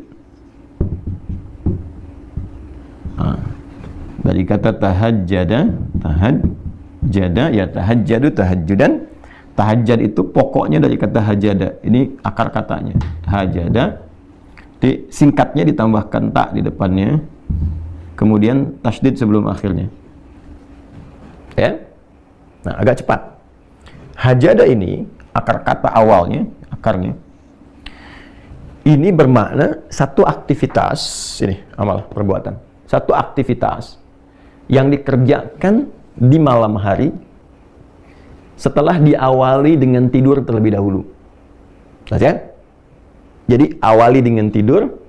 Dari kata tahajjada, ya, tahajjadu, tahajjudan. Tahajjud itu pokoknya dari kata hajada. Ini akar katanya. Hajada. Singkatnya ditambahkan tak di depannya. Kemudian tasydid sebelum akhirnya. Ya. Nah, agak cepat. Hajada ini, akar kata awalnya, akarnya, ini bermakna satu aktivitas, ini amal perbuatan. Satu aktivitas yang dikerjakan di malam hari setelah diawali dengan tidur terlebih dahulu. Ya? Jadi awali dengan tidur,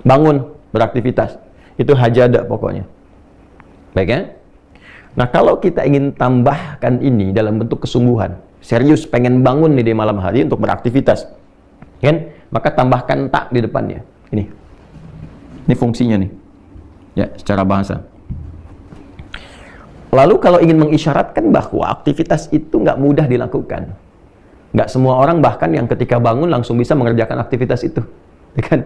bangun, beraktivitas. Itu hajada pokoknya. Baik, ya? Nah, kalau kita ingin tambahkan ini dalam bentuk kesungguhan, serius pengen bangun nih di malam hari untuk beraktivitas, kan? Maka tambahkan tak di depannya. Ini fungsinya nih. Ya, secara bahasa. Lalu kalau ingin mengisyaratkan bahwa aktivitas itu nggak mudah dilakukan. Nggak semua orang bahkan yang ketika bangun langsung bisa mengerjakan aktivitas itu. Ya kan?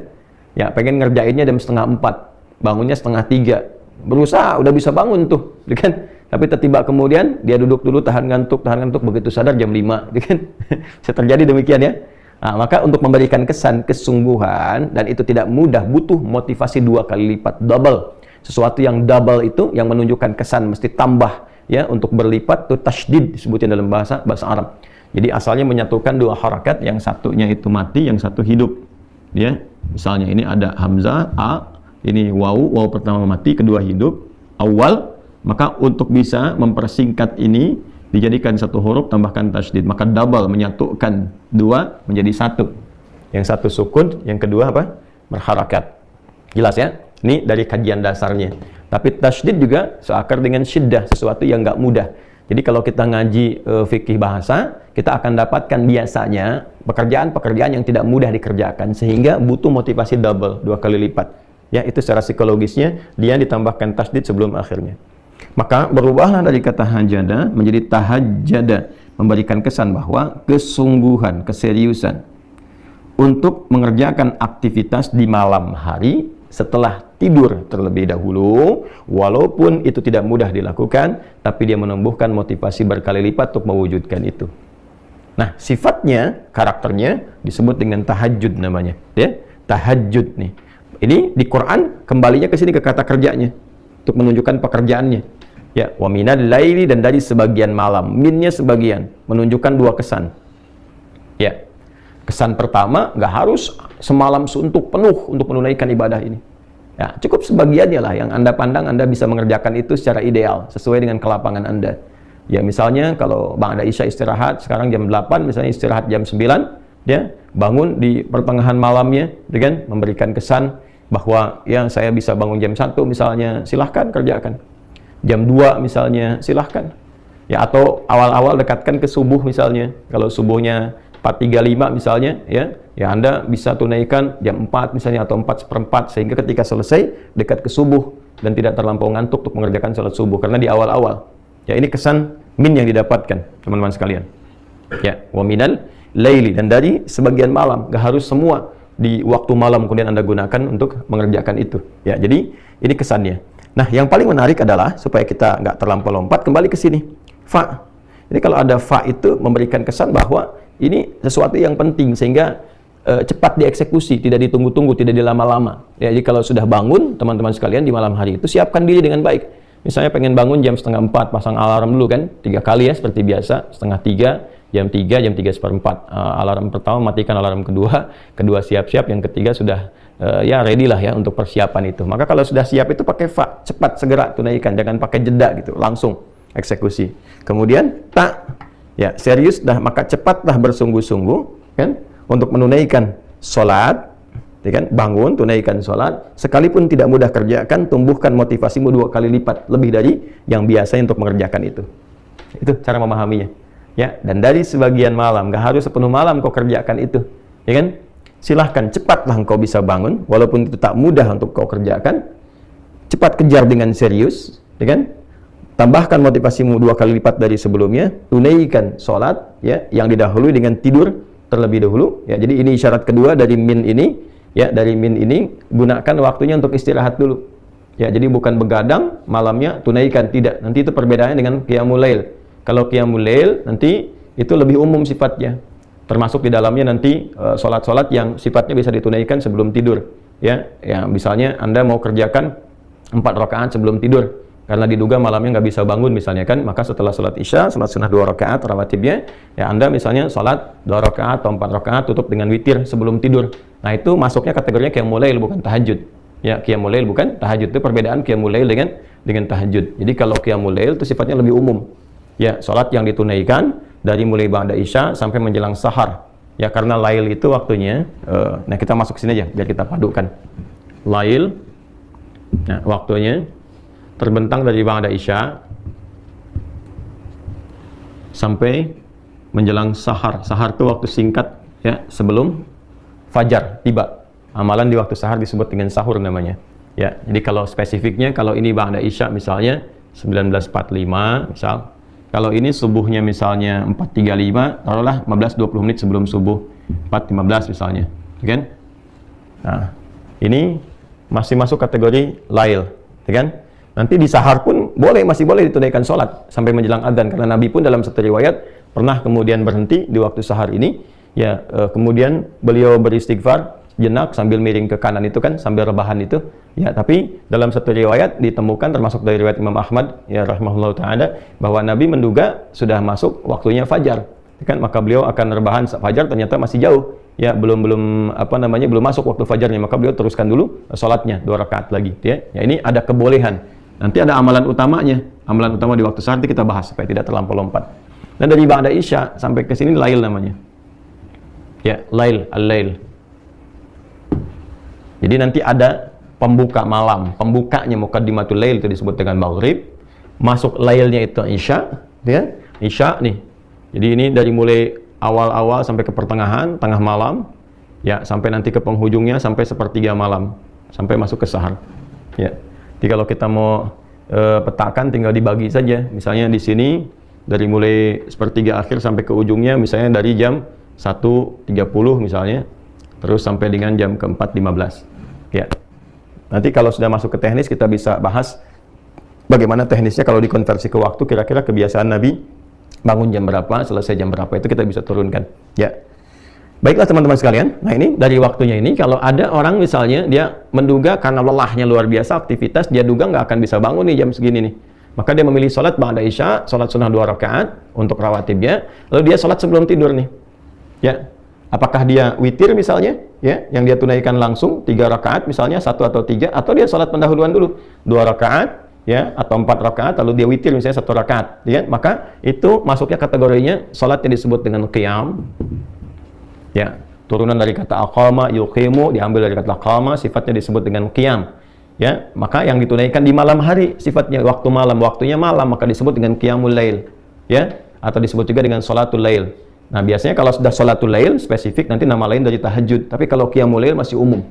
Ya, pengen ngerjainnya jam 2:30, bangunnya 2:30. Berusaha, udah bisa bangun tuh. Ya kan? Tapi tiba-tiba kemudian dia duduk dulu, tahan ngantuk, begitu sadar jam 5. Ya kan? Bisa terjadi demikian, ya. Nah, maka untuk memberikan kesan kesungguhan, dan itu tidak mudah, butuh motivasi 2 kali lipat, double. Sesuatu yang double itu yang menunjukkan kesan mesti tambah, ya, untuk berlipat, itu tasydid disebutnya dalam bahasa Arab. Jadi asalnya menyatukan 2 harakat, yang satunya itu mati, yang satu hidup, ya. Misalnya ini ada hamzah a, ini waw pertama mati, kedua hidup, awal. Maka untuk bisa mempersingkat ini, dijadikan satu huruf tambahkan tasydid, maka double, menyatukan dua menjadi satu. Yang satu sukun, yang kedua apa? Berharakat. Jelas ya? Ini dari kajian dasarnya. Tapi tasydid juga seakar dengan syiddah, sesuatu yang nggak mudah. Jadi kalau kita ngaji fikih bahasa, kita akan dapatkan biasanya pekerjaan-pekerjaan yang tidak mudah dikerjakan, sehingga butuh motivasi double, 2 kali lipat. Ya, itu secara psikologisnya dia ditambahkan tasydid sebelum akhirnya. Maka berubahlah dari kata hajada menjadi tahajjada, memberikan kesan bahwa kesungguhan, keseriusan untuk mengerjakan aktivitas di malam hari setelah tidur terlebih dahulu, walaupun itu tidak mudah dilakukan, tapi dia menumbuhkan motivasi berkali lipat untuk mewujudkan itu. Nah, sifatnya, karakternya disebut dengan tahajud namanya, ya. Tahajud nih. Ini di Quran kembalinya ke sini ke kata kerjanya untuk menunjukkan pekerjaannya. Ya, wa minal laili, dan dari sebagian malam. Minnya sebagian, menunjukkan dua kesan. Ya. Kesan pertama, nggak harus semalam suntuk penuh untuk menunaikan ibadah ini. Ya, cukup sebagiannya lah yang Anda pandang Anda bisa mengerjakan itu secara ideal, sesuai dengan kelapangan Anda. Ya, misalnya kalau Bang Ada Isya istirahat, sekarang jam 8, misalnya istirahat jam 9, ya, bangun di pertengahan malamnya, dengan memberikan kesan bahwa ya saya bisa bangun jam 1 misalnya, silahkan kerjakan. Jam 2 misalnya, silahkan. Ya, atau awal-awal dekatkan ke subuh misalnya, kalau subuhnya 4.35 misalnya, ya Anda bisa tunaikan jam 4 misalnya atau 4:4, sehingga ketika selesai dekat ke subuh dan tidak terlampau ngantuk untuk mengerjakan sholat subuh, karena di awal-awal. Ya, ini kesan min yang didapatkan teman-teman sekalian. Ya, wa minal laili, dan dari sebagian malam, gak harus semua di waktu malam kemudian Anda gunakan untuk mengerjakan itu. Ya, jadi ini kesannya. Nah, yang paling menarik adalah supaya kita nggak terlampau lompat, kembali ke sini. Fa. Jadi kalau ada fa itu memberikan kesan bahwa ini sesuatu yang penting, sehingga cepat dieksekusi, tidak ditunggu-tunggu, tidak dilama-lama. Ya, jadi kalau sudah bangun, teman-teman sekalian, di malam hari itu siapkan diri dengan baik. Misalnya pengen bangun jam 3:30, pasang alarm dulu kan, 3 kali ya, seperti biasa, 2:30, jam 3, jam 3:04. Alarm pertama matikan, alarm kedua siap-siap, yang ketiga sudah ya ready lah ya untuk persiapan itu. Maka kalau sudah siap itu pakai fa, cepat segera tunaikan, jangan pakai jeda gitu, langsung eksekusi. Kemudian ta, ya serius dah, maka cepatlah bersungguh-sungguh kan untuk menunaikan sholat, ya kan, bangun tunaikan sholat, sekalipun tidak mudah kerjakan, tumbuhkan motivasimu 2 kali lipat lebih dari yang biasa untuk mengerjakan itu. Itu cara memahaminya. Ya, dan dari sebagian malam, gak harus sepenuh malam kau kerjakan itu, ya kan? Silahkan, cepatlah engkau bisa bangun, walaupun itu tak mudah untuk kau kerjakan, cepat kejar dengan serius, ya kan? Tambahkan motivasimu 2 kali lipat dari sebelumnya, tunaikan sholat, ya, yang didahului dengan tidur terlebih dahulu. Ya, jadi ini syarat kedua dari min ini, ya, dari min ini gunakan waktunya untuk istirahat dulu. Ya, jadi bukan begadang malamnya tunaikan, tidak. Nanti itu perbedaannya dengan qiyamul lail. Kalau qiyamul lail nanti itu lebih umum sifatnya. Termasuk di dalamnya nanti sholat-sholat yang sifatnya bisa ditunaikan sebelum tidur. Ya, misalnya Anda mau kerjakan 4 rakaat sebelum tidur, karena diduga malamnya nggak bisa bangun misalnya kan, maka setelah sholat isya, sholat sunnah 2 rakaat rawatibnya, ya Anda misalnya sholat 2 rakaat atau 4 rakaat tutup dengan witir sebelum tidur. Nah, itu masuknya kategorinya qiyamul lail, bukan tahajud. Ya, qiyamul lail bukan tahajud. Itu perbedaan qiyamul lail dengan tahajud. Jadi kalau qiyamul lail itu sifatnya lebih umum. Ya, sholat yang ditunaikan dari mulai ba'da isya sampai menjelang sahar. Ya, karena lail itu waktunya, nah kita masuk sini aja biar kita padukan. Lail, nah waktunya terbentang dari ba'da isya sampai menjelang sahar. Sahar itu waktu singkat ya sebelum fajar tiba. Amalan di waktu sahar disebut dengan sahur namanya. Ya, jadi kalau spesifiknya, kalau ini ba'da isya misalnya 19.45 misal. Kalau ini subuhnya misalnya 4.35, taruhlah 15-20 menit sebelum subuh, 4.15 misalnya, kan? Nah, ini masih masuk kategori lail, kan? Nanti di sahar pun masih boleh ditunaikan sholat sampai menjelang adzan, karena Nabi pun dalam satu riwayat pernah kemudian berhenti di waktu sahar ini, ya kemudian beliau beristighfar jenak sambil miring ke kanan itu kan, sambil rebahan itu. Ya, tapi dalam satu riwayat ditemukan, termasuk dari riwayat Imam Ahmad ya rahimahullah taala, bahwa Nabi menduga sudah masuk waktunya fajar. Kan maka beliau akan rebahan fajar, ternyata masih jauh. Ya, belum masuk waktu fajarnya, maka beliau teruskan dulu sholatnya 2 rakaat lagi, ya. Ya, ini ada kebolehan Nanti ada amalan utamanya. Amalan utama di waktu sahar nanti kita bahas supaya tidak terlampau lompat. Dan dari ba'da isya sampai ke sini lail namanya. Ya, lail, al-lail. Jadi nanti ada pembuka malam. Pembukanya muqaddimatul lail itu disebut dengan maghrib. Masuk lailnya itu isya, ya. Isya nih. Jadi ini dari mulai awal-awal sampai ke pertengahan, tengah malam, ya, sampai nanti ke penghujungnya sampai sepertiga malam, sampai masuk ke sahar. Ya. Jadi kalau kita mau petakan tinggal dibagi saja. Misalnya di sini dari mulai sepertiga akhir sampai ke ujungnya misalnya dari jam 1.30 misalnya, terus sampai dengan jam ke-4.15. Ya. Nanti kalau sudah masuk ke teknis kita bisa bahas bagaimana teknisnya kalau dikonversi ke waktu, kira-kira kebiasaan Nabi bangun jam berapa, selesai jam berapa, itu kita bisa turunkan. Ya. Baiklah teman-teman sekalian. Nah, ini dari waktunya ini kalau ada orang misalnya dia menduga karena lelahnya luar biasa aktivitas, dia duga nggak akan bisa bangun nih jam segini nih. Maka dia memilih sholat ba'da isya, sholat sunnah 2 rakaat untuk rawatibnya, lalu dia sholat sebelum tidur nih. Ya. Apakah dia witir misalnya, ya, yang dia tunaikan langsung 3 rakaat misalnya, 1 atau 3, atau dia sholat pendahuluan dulu 2 rakaat, ya, atau 4 rakaat, lalu dia witir misalnya 1 rakaat, ya, maka itu masuknya kategorinya sholat yang disebut dengan qiyam, ya, turunan dari kata aqama, yuqimu, diambil dari kata aqama, sifatnya disebut dengan qiyam, ya, maka yang ditunaikan di malam hari, sifatnya waktu malam, waktunya malam, maka disebut dengan qiyamul lail, ya, atau disebut juga dengan sholatul lail. Nah, biasanya kalau sudah sholatul lail spesifik nanti nama lain dari tahajud, tapi kalau qiyamul lail masih umum.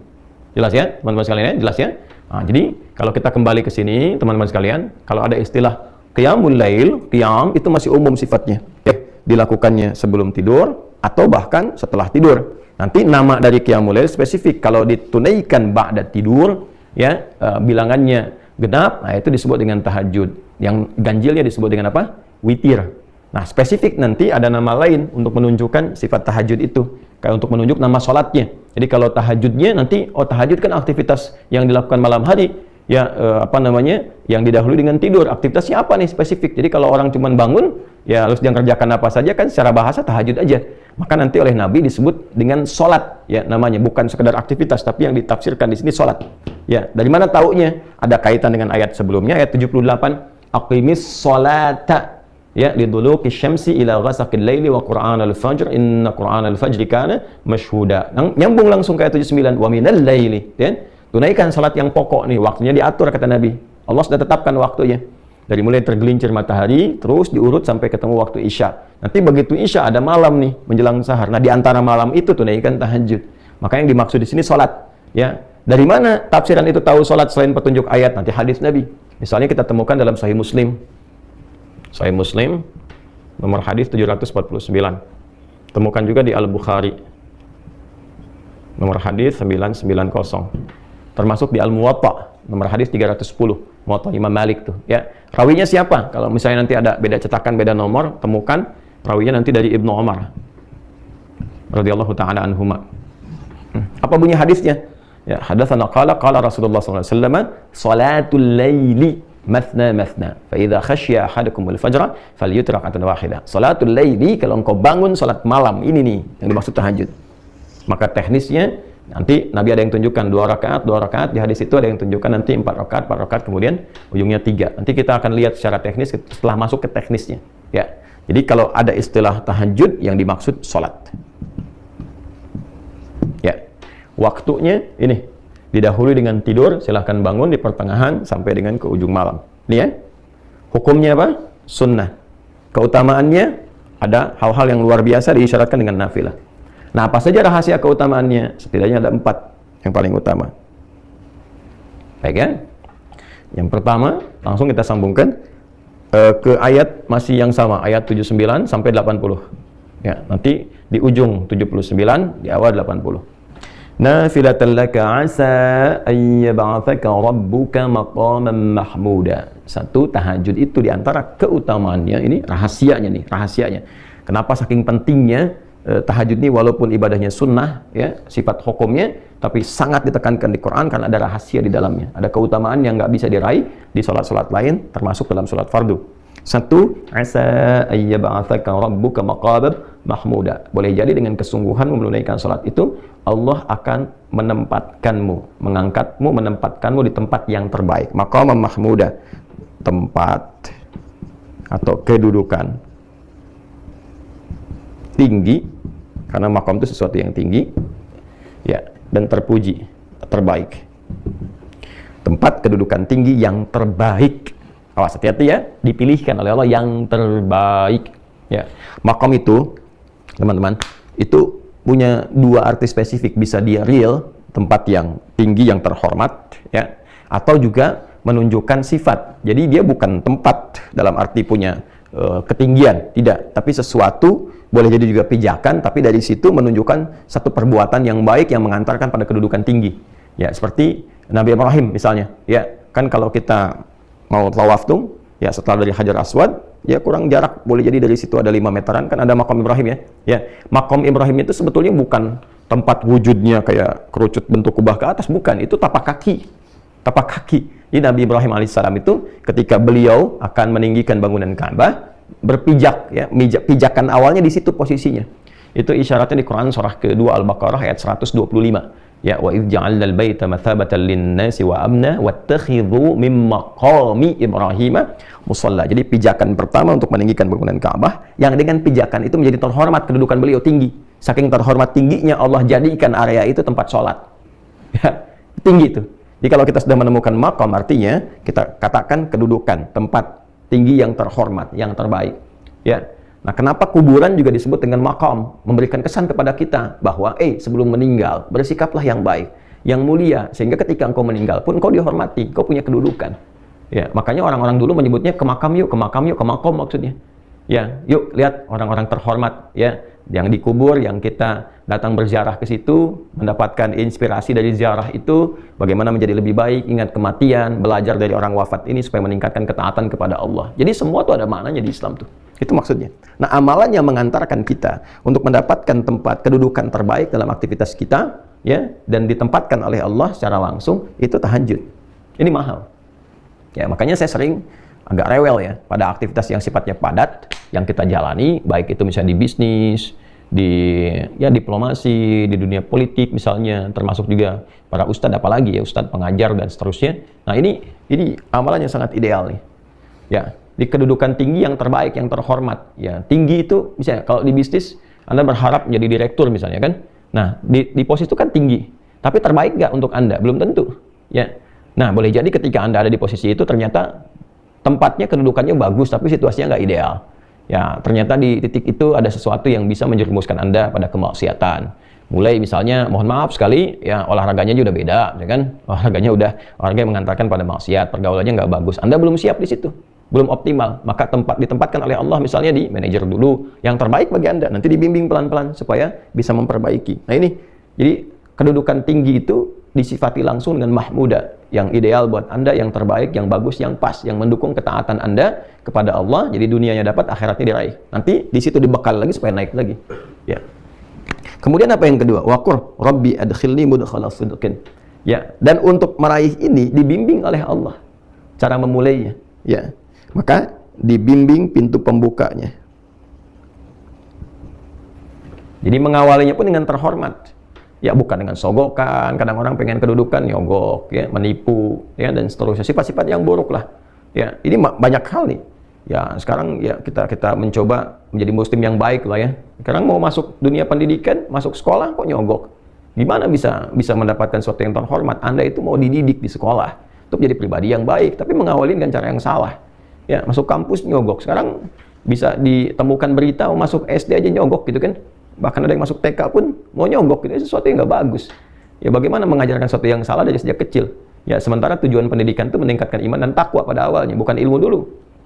Jelas ya, teman-teman sekalian ya? Jelas ya? Nah, jadi kalau kita kembali ke sini, teman-teman sekalian, kalau ada istilah qiyamul lail, qiyam itu masih umum sifatnya. Ya, dilakukannya sebelum tidur atau bahkan setelah tidur. Nanti nama dari qiyamul lail spesifik. Kalau ditunaikan ba'da tidur, ya, bilangannya genap, nah itu disebut dengan tahajud. Yang ganjilnya disebut dengan apa? Witir. Nah, spesifik nanti ada nama lain untuk menunjukkan sifat tahajud itu. Kayak untuk menunjuk nama sholatnya. Jadi kalau tahajudnya nanti, oh tahajud kan aktivitas yang dilakukan malam hari. Ya, yang didahului dengan tidur. Aktivitasnya apa nih spesifik? Jadi kalau orang cuma bangun, ya harus dia kerjakan apa saja kan secara bahasa tahajud aja. Maka nanti oleh Nabi disebut dengan sholat. Ya, namanya bukan sekedar aktivitas, tapi yang ditafsirkan di sini sholat. Ya, dari mana taunya? Ada kaitan dengan ayat sebelumnya, ayat 78. Aqimis sholata. Ya, liduluki syamsi ila ghasaqil laili wa qur'anal fajr inna qur'anal fajri kana mashhuda. Nyambung langsung ke ayat 79, wa minal laili, ya. Tunaikan salat yang pokok nih, waktunya diatur kata Nabi. Allah sudah tetapkan waktunya. Dari mulai tergelincir matahari terus diurut sampai ketemu waktu isya. Nanti begitu isya ada malam nih menjelang sahar. Nah, di antara malam itu tunaikan tahajud. Maka yang dimaksud di sini salat, ya. Dari mana tafsiran itu tahu salat selain petunjuk ayat? Nanti hadis Nabi. Misalnya kita temukan dalam Sahih Muslim. Sahih Muslim nomor hadis 749. Temukan juga di Al-Bukhari nomor hadis 990. Termasuk di Al-Muwatta nomor hadis 310. Muwatta Imam Malik tuh, ya. Rawinya siapa? Kalau misalnya nanti ada beda cetakan, beda nomor, temukan rawinya nanti dari Ibnu Umar radhiyallahu taala anhuma. Apa bunyi hadisnya? Ya, hadatsana qala Rasulullah sallallahu alaihi wasallam, salatul laili mathna mathna fa idza khasya ahadukumul fajra falyutir rak'atan wahidah. Salatul laili, kalau engkau bangun salat malam, ini nih yang dimaksud tahajud. Maka teknisnya nanti Nabi ada yang tunjukkan 2 rakaat, di hadis itu ada yang tunjukkan nanti 4 rakaat, kemudian ujungnya 3. Nanti kita akan lihat secara teknis setelah masuk ke teknisnya, ya. Jadi kalau ada istilah tahajud yang dimaksud salat. Ya. Waktunya ini didahului dengan tidur, silahkan bangun di pertengahan sampai dengan ke ujung malam. Ini ya. Hukumnya apa? Sunnah. Keutamaannya ada hal-hal yang luar biasa diisyaratkan dengan nafilah. Nah, apa saja rahasia keutamaannya? Setidaknya ada 4 yang paling utama. Baik ya. Yang pertama, langsung kita sambungkan ke ayat masih yang sama, ayat 79 sampai 80. Ya, nanti di ujung 79, di awal 80. Nafilatan laka asa ay yab'atsaka rabbuka maqaman mahmuda. Satu, tahajud itu diantara keutamaannya, ini rahasianya nih, rahasianya. Kenapa saking pentingnya tahajud ini walaupun ibadahnya sunnah, ya, sifat hukumnya, tapi sangat ditekankan di Quran karena ada rahasia di dalamnya. Ada keutamaan yang nggak bisa diraih di sholat-sholat lain, termasuk dalam sholat fardu. Satu, asa ayyab'atsaka rabbuka maqaman mahmuda. Boleh jadi dengan kesungguhan menunaikan salat itu Allah akan menempatkanmu, mengangkatmu, menempatkanmu di tempat yang terbaik. Maqaman mahmuda, tempat atau kedudukan tinggi, karena maqam itu sesuatu yang tinggi, ya, dan terpuji, terbaik. Tempat kedudukan tinggi yang terbaik. Awas, hati-hati ya, dipilihkan oleh Allah yang terbaik. Ya, makom itu, teman-teman, itu punya dua arti spesifik. Bisa dia real, tempat yang tinggi, yang terhormat, ya, atau juga menunjukkan sifat. Jadi dia bukan tempat dalam arti punya ketinggian, tidak. Tapi sesuatu, boleh jadi juga pijakan, tapi dari situ menunjukkan satu perbuatan yang baik yang mengantarkan pada kedudukan tinggi. Ya, seperti Nabi Ibrahim misalnya. Ya, kan kalau kita mau tawaf tuh, ya setelah dari Hajar Aswad, ya kurang jarak, boleh jadi dari situ ada 5 meteran, kan ada makam Ibrahim ya. Ya, makam Ibrahim itu sebetulnya bukan tempat wujudnya kayak kerucut bentuk kubah ke atas, bukan, itu tapak kaki. Tapak kaki. Jadi Nabi Ibrahim alaihissalam itu ketika beliau akan meninggikan bangunan Ka'bah, berpijak, ya, pijakan awalnya di situ posisinya. Itu isyaratnya di Quran surah kedua Al-Baqarah ayat 125. Ya, wa idz ja'alnal baita mathabatan lin-nasi wa amna wattakhidhu min maqami Ibrahim musalla. Jadi pijakan pertama untuk meninggikan bangunan Ka'bah, yang dengan pijakan itu menjadi terhormat, kedudukan beliau tinggi. Saking terhormat tingginya Allah jadikan area itu tempat sholat. Ya, tinggi itu. Jadi kalau kita sudah menemukan maqam, artinya kita katakan kedudukan, tempat tinggi yang terhormat, yang terbaik. Ya. Nah, kenapa kuburan juga disebut dengan maqam? Memberikan kesan kepada kita bahwa, sebelum meninggal, bersikaplah yang baik, yang mulia, sehingga ketika engkau meninggal pun engkau dihormati, engkau punya kedudukan. Ya, makanya orang-orang dulu menyebutnya ke makam yuk, ke makam yuk, ke maqam maksudnya. Ya, yuk lihat orang-orang terhormat, ya, yang dikubur, yang kita datang berziarah ke situ, mendapatkan inspirasi dari ziarah itu, bagaimana menjadi lebih baik, ingat kematian, belajar dari orang wafat ini supaya meningkatkan ketaatan kepada Allah. Jadi semua tuh ada maknanya di Islam tuh. Itu maksudnya. Nah, amalan yang mengantarkan kita untuk mendapatkan tempat kedudukan terbaik dalam aktivitas kita, ya, dan ditempatkan oleh Allah secara langsung, itu tahajud. Ini mahal. Ya, makanya saya sering agak rewel ya pada aktivitas yang sifatnya padat yang kita jalani, baik itu misalnya di bisnis, di diplomasi, di dunia politik misalnya, termasuk juga para ustadz, apalagi ya ustadz pengajar dan seterusnya. Nah, ini amalan yang sangat ideal nih. Ya, di kedudukan tinggi yang terbaik, yang terhormat. Ya, tinggi itu misalnya kalau di bisnis Anda berharap menjadi direktur misalnya kan. Nah, di posisi itu kan tinggi. Tapi terbaik nggak untuk Anda? Belum tentu. Ya. Nah, boleh jadi ketika Anda ada di posisi itu ternyata tempatnya, kedudukannya bagus, tapi situasinya nggak ideal. Ya, ternyata di titik itu ada sesuatu yang bisa menjerumuskan Anda pada kemaksiatan. Mulai misalnya, mohon maaf sekali, ya olahraganya juga udah beda, ya kan? Olahraganya udah, olahraga yang mengantarkan pada maksiat, pergaulannya nggak bagus. Anda belum siap di situ, belum optimal. Maka ditempatkan oleh Allah misalnya di manajer dulu, yang terbaik bagi Anda. Nanti dibimbing pelan-pelan supaya bisa memperbaiki. Nah ini, jadi kedudukan tinggi itu disifati langsung dengan mahmuda, yang ideal buat Anda, yang terbaik, yang bagus, yang pas, yang mendukung ketaatan Anda kepada Allah. Jadi dunianya dapat, akhiratnya diraih. Nanti di situ dibekal lagi supaya naik lagi. Ya. Kemudian apa yang kedua? Waqur Rabbi adkhilni mudkhala sidqin. Ya, dan untuk meraih ini dibimbing oleh Allah cara memulainya. Ya. Maka dibimbing pintu pembukanya. Jadi mengawalinya pun dengan terhormat. Ya, bukan dengan sogokan. Kadang orang pengen kedudukan, nyogok, ya, menipu, ya, dan seterusnya. Sifat-sifat yang buruk lah. Ya, ini banyak hal nih. Ya, sekarang ya kita mencoba menjadi muslim yang baik lah ya. Sekarang mau masuk dunia pendidikan, masuk sekolah kok nyogok. Gimana bisa mendapatkan sesuatu yang terhormat? Anda itu mau dididik di sekolah untuk menjadi pribadi yang baik, tapi mengawali dengan cara yang salah. Ya, masuk kampus nyogok. Sekarang bisa ditemukan berita mau masuk SD aja nyogok gitu kan. Bahkan ada yang masuk TK pun mau nyogok, itu sesuatu yang nggak bagus. Ya, bagaimana mengajarkan sesuatu yang salah dari sejak kecil? Ya, sementara tujuan pendidikan itu meningkatkan iman dan takwa pada awalnya, bukan ilmu dulu.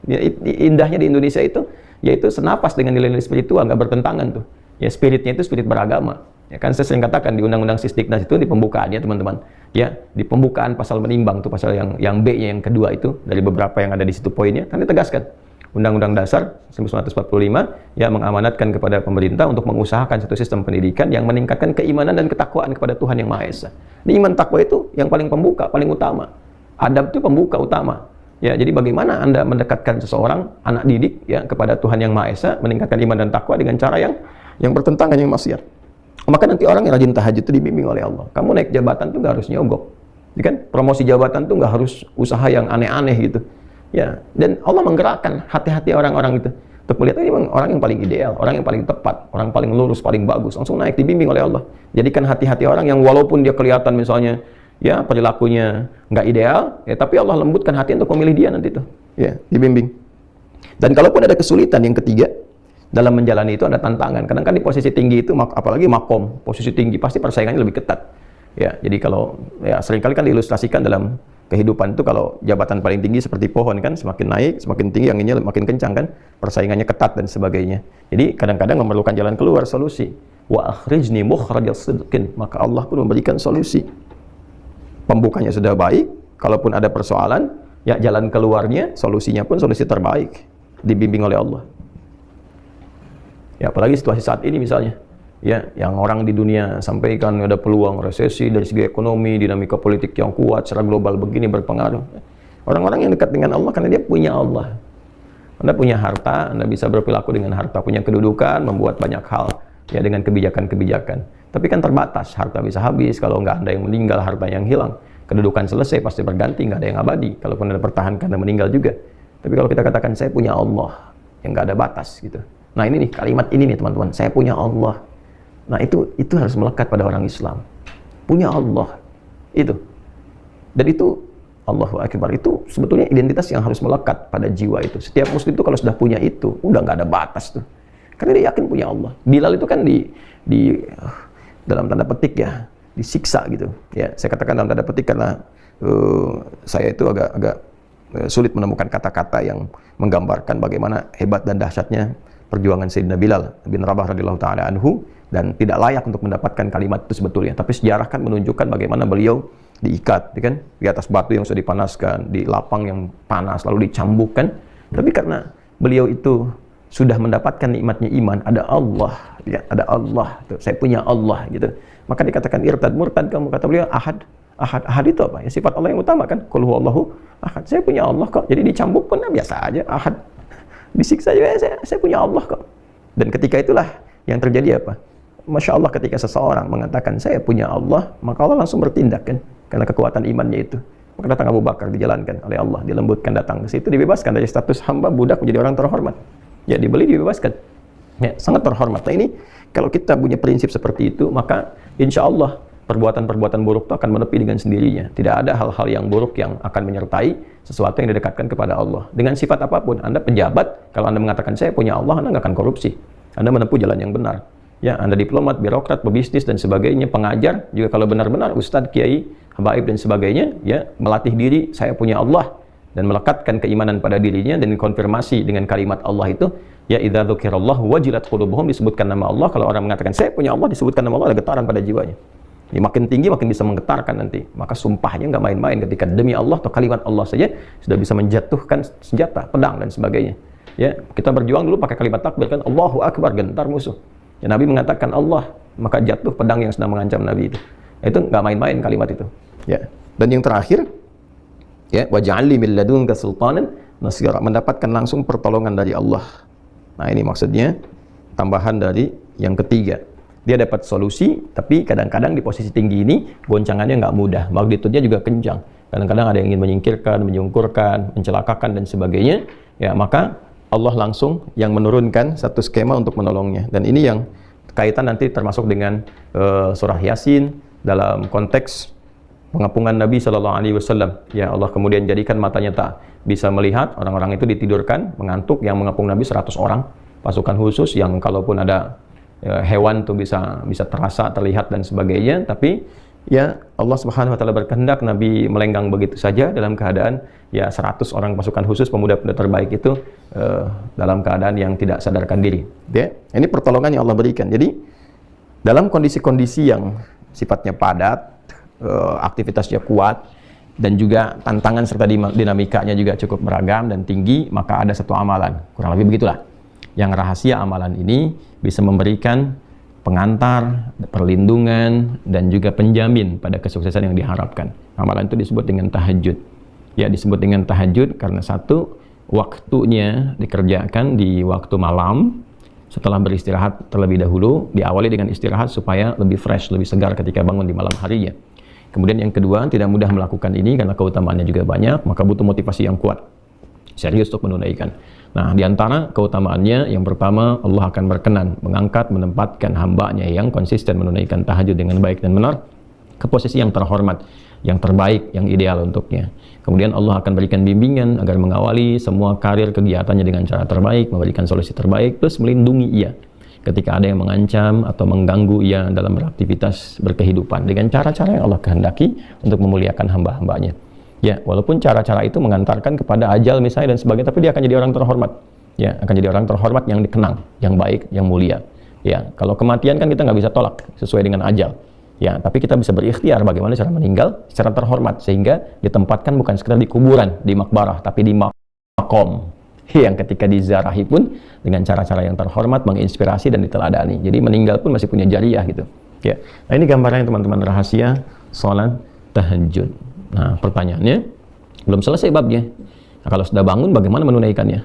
Ya, indahnya di Indonesia itu, yaitu senapas dengan nilai-nilai spiritual, nggak bertentangan tuh. Ya, spiritnya itu spirit beragama. Ya kan, saya sering katakan di Undang-Undang Sisdiknas itu di pembukaannya teman-teman. Ya, di pembukaan pasal menimbang tuh, pasal yang B-nya yang kedua itu, dari beberapa yang ada di situ poinnya, kan ditegaskan. Undang-Undang Dasar 1945 ya mengamanatkan kepada pemerintah untuk mengusahakan satu sistem pendidikan yang meningkatkan keimanan dan ketakwaan kepada Tuhan Yang Maha Esa. Ini iman takwa itu yang paling pembuka, paling utama. Adab itu pembuka utama. Ya, jadi bagaimana Anda mendekatkan seseorang, anak didik ya kepada Tuhan yang Maha Esa, meningkatkan iman dan takwa dengan cara yang bertentangan dengan maksiat. Maka nanti orang yang rajin tahajud itu dibimbing oleh Allah. Kamu naik jabatan tuh nggak harus nyogok. Ya kan? Promosi jabatan tuh nggak harus usaha yang aneh-aneh gitu. Ya, dan Allah menggerakkan hati-hati orang-orang itu untuk melihat ini orang yang paling ideal, orang yang paling tepat, orang paling lurus, paling bagus, langsung naik dibimbing oleh Allah. Jadikan hati-hati orang yang walaupun dia kelihatan misalnya ya perilakunya nggak ideal, ya tapi Allah lembutkan hati untuk memilih dia nanti tuh, ya dibimbing. Dan kalaupun ada kesulitan yang ketiga dalam menjalani itu ada tantangan. Kadang kan di posisi tinggi itu, apalagi makom, posisi tinggi pasti persaingannya lebih ketat. Ya, jadi kalau ya seringkali kan diilustrasikan dalam kehidupan itu kalau jabatan paling tinggi seperti pohon kan, semakin naik, semakin tinggi anginnya makin kencang kan, persaingannya ketat dan sebagainya. Jadi kadang-kadang memerlukan jalan keluar, solusi. Wa akhrijni mukhrajas sidqin, maka Allah pun memberikan solusi. Pembukanya sudah baik, kalaupun ada persoalan, ya jalan keluarnya, solusinya pun solusi terbaik, dibimbing oleh Allah. Ya apalagi situasi saat ini misalnya, ya yang orang di dunia sampaikan ada peluang resesi dari segi ekonomi, dinamika politik yang kuat secara global begini berpengaruh. Orang-orang yang dekat dengan Allah karena dia punya Allah. Anda punya harta, Anda bisa berperilaku dengan harta, punya kedudukan, membuat banyak hal ya dengan kebijakan-kebijakan. Tapi kan terbatas, harta bisa habis, kalau nggak ada yang meninggal, harta yang hilang. Kedudukan selesai, pasti berganti, nggak ada yang abadi. Kalaupun Anda pertahankan dan meninggal juga. Tapi kalau kita katakan, saya punya Allah, yang nggak ada batas gitu. Nah ini nih, kalimat ini nih teman-teman, saya punya Allah. Nah itu harus melekat pada orang Islam. Punya Allah, itu. Dan itu, Allahu Akbar, itu sebetulnya identitas yang harus melekat pada jiwa itu. Setiap muslim itu kalau sudah punya itu, udah nggak ada batas tuh. Karena dia yakin punya Allah. Bilal itu kan dalam tanda petik ya, disiksa gitu. Ya, saya katakan dalam tanda petik karena saya itu agak sulit menemukan kata-kata yang menggambarkan bagaimana hebat dan dahsyatnya perjuangan Sayyidina Bilal bin Rabah radhiyallahu taala anhu, dan tidak layak untuk mendapatkan kalimat itu sebetulnya. Tapi sejarah kan menunjukkan bagaimana beliau diikat, kan, di atas batu yang sudah dipanaskan, di lapang yang panas, lalu dicambukkan. Tapi karena beliau itu sudah mendapatkan nikmatnya iman, ada Allah, ya, ada Allah, tuh, saya punya Allah gitu. Maka dikatakan irtad murtad kamu, kata beliau ahad. Ahad itu apa? Ya, sifat Allah yang utama kan. Qul huwallahu ahad. Saya punya Allah kok. Jadi dicambuk pun biasa aja, ahad. Disiksa juga saya punya Allah kok. Dan ketika itulah yang terjadi apa? Masya Allah, ketika seseorang mengatakan saya punya Allah, maka Allah langsung bertindak kan, karena kekuatan imannya itu. Maka datang Abu Bakar, dijalankan oleh Allah, dilembutkan, datang ke situ, dibebaskan dari status hamba budak menjadi orang terhormat. Ya dibeli, dibebaskan. Ya, sangat terhormat. Nah ini kalau kita punya prinsip seperti itu, maka insya Allah perbuatan-perbuatan buruk itu akan menepi dengan sendirinya. Tidak ada hal-hal yang buruk yang akan menyertai sesuatu yang didekatkan kepada Allah. Dengan sifat apapun, Anda pejabat, kalau Anda mengatakan saya punya Allah, Anda nggak akan korupsi. Anda menempuh jalan yang benar. Ya, Anda diplomat, birokrat, pebisnis dan sebagainya, pengajar, juga kalau benar-benar ustadz, kiai, habaib dan sebagainya, ya melatih diri saya punya Allah dan melekatkan keimanan pada dirinya dan konfirmasi dengan kalimat Allah itu, ya idza dzukirallahu wajilat qulubuhum, disebutkan nama Allah. Kalau orang mengatakan saya punya Allah, disebutkan nama Allah, ada getaran pada jiwanya. Ya, makin tinggi makin bisa menggetarkan nanti. Maka sumpahnya nggak main-main, ketika demi Allah atau kalimat Allah saja sudah bisa menjatuhkan senjata, pedang dan sebagainya. Ya, kita berjuang dulu pakai kalimat takbir kan, Allahu Akbar, gentar musuh. Ya, Nabi mengatakan Allah, maka jatuh pedang yang sedang mengancam Nabi itu. Itu nggak main-main kalimat itu. Ya. Dan yang terakhir, ya, waj'alni min ladunka sultanan nasira, mendapatkan langsung pertolongan dari Allah. Nah, ini maksudnya tambahan dari yang ketiga. Dia dapat solusi, tapi kadang-kadang di posisi tinggi ini goncangannya nggak mudah, magnitudenya juga kencang. Kadang-kadang ada yang ingin menyingkirkan, menyungkurkan, mencelakakan dan sebagainya. Ya, maka Allah langsung yang menurunkan satu skema untuk menolongnya. Dan ini yang kaitan nanti termasuk dengan surah Yasin dalam konteks pengepungan Nabi Shallallahu Alaihi Wasallam. Ya, Allah kemudian jadikan matanya tak bisa melihat, orang-orang itu ditidurkan, mengantuk. Yang mengepung Nabi 100 orang, pasukan khusus yang kalaupun ada hewan tuh bisa terasa, terlihat dan sebagainya. Tapi ya Allah Subhanahu wa taala berkehendak Nabi melenggang begitu saja dalam keadaan ya 100 orang pasukan khusus pemuda-pemuda terbaik itu dalam keadaan yang tidak sadarkan diri. Ya, ini pertolongan yang Allah berikan. Jadi dalam kondisi-kondisi yang sifatnya padat, aktivitasnya kuat, dan juga tantangan serta dinamikanya juga cukup beragam dan tinggi, maka ada satu amalan, kurang lebih begitulah, yang rahasia amalan ini bisa memberikan pengantar, perlindungan, dan juga penjamin pada kesuksesan yang diharapkan. Amalan itu disebut dengan tahajud. Ya, disebut dengan tahajud karena satu, waktunya dikerjakan di waktu malam setelah beristirahat terlebih dahulu, diawali dengan istirahat supaya lebih fresh, lebih segar ketika bangun di malam harinya. Kemudian yang kedua, tidak mudah melakukan ini karena keutamaannya juga banyak, maka butuh motivasi yang kuat, serius untuk menunaikan. Nah, di antara keutamaannya, yang pertama, Allah akan berkenan mengangkat, menempatkan hambanya yang konsisten menunaikan tahajud dengan baik dan benar ke posisi yang terhormat, yang terbaik, yang ideal untuknya. Kemudian Allah akan berikan bimbingan agar mengawali semua karir kegiatannya dengan cara terbaik, memberikan solusi terbaik, plus melindungi ia ketika ada yang mengancam atau mengganggu ia dalam beraktivitas berkehidupan dengan cara-cara yang Allah kehendaki untuk memuliakan hamba-hambanya. Ya, walaupun cara-cara itu mengantarkan kepada ajal misalnya dan sebagainya, tapi dia akan jadi orang terhormat. Ya, akan jadi orang terhormat yang dikenang, yang baik, yang mulia. Ya, kalau kematian kan kita nggak bisa tolak sesuai dengan ajal. Ya, tapi kita bisa berikhtiar bagaimana cara meninggal secara terhormat, sehingga ditempatkan bukan sekedar di kuburan, di makbarah, tapi di makom yang ketika dizarahi pun dengan cara-cara yang terhormat, menginspirasi dan diteladani. Jadi meninggal pun masih punya jariah gitu. Ya, nah ini gambarannya teman-teman, rahasia sholat tahajud. Nah, pertanyaannya, belum selesai babnya. Nah, kalau sudah bangun, bagaimana menunaikannya?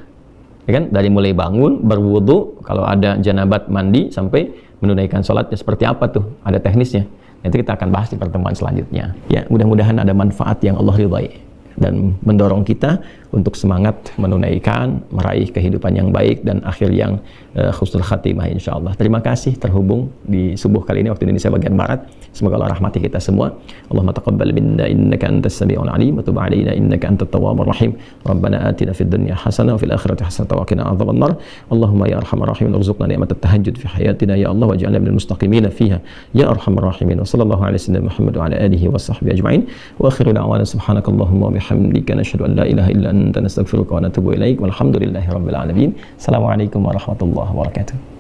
Ya kan? Dari mulai bangun, berwudu, kalau ada janabat mandi, sampai menunaikan sholatnya seperti apa tuh? Ada teknisnya. Nanti kita akan bahas di pertemuan selanjutnya. Ya, mudah-mudahan ada manfaat yang Allah ridhai dan mendorong kita untuk semangat menunaikan, meraih kehidupan yang baik dan akhir yang husnul khatimah insyaallah. Terima kasih terhubung di subuh kali ini waktu Indonesia bagian barat. Semoga Allah rahmati kita semua. Allahumma taqabbal minna innaka antas samiul alim wa tub alaina innaka antat tawwabur rahim. Rabbana atina fid dunya hasanah wa fil akhirati hasanah wa qina adzabannar. Allahumma ya arhamar rahimin irzuqna ni'matat tahajjud fi hayatina ya Allah waj'alna minal mustaqimin fiha ya arhamar rahimin. Wa sallallahu alaihi wasallam Muhammad wa ala alihi wa sahbihi ajma'in. Wa akhiru da'wana subhanakallahumma wa bihamdika nashhadu an la ilaha illa anta nastaghfiruka wa natubu ilaik walhamdulillahi rabbil alamin. Assalamualaikum warahmatullahi wabarakatuh.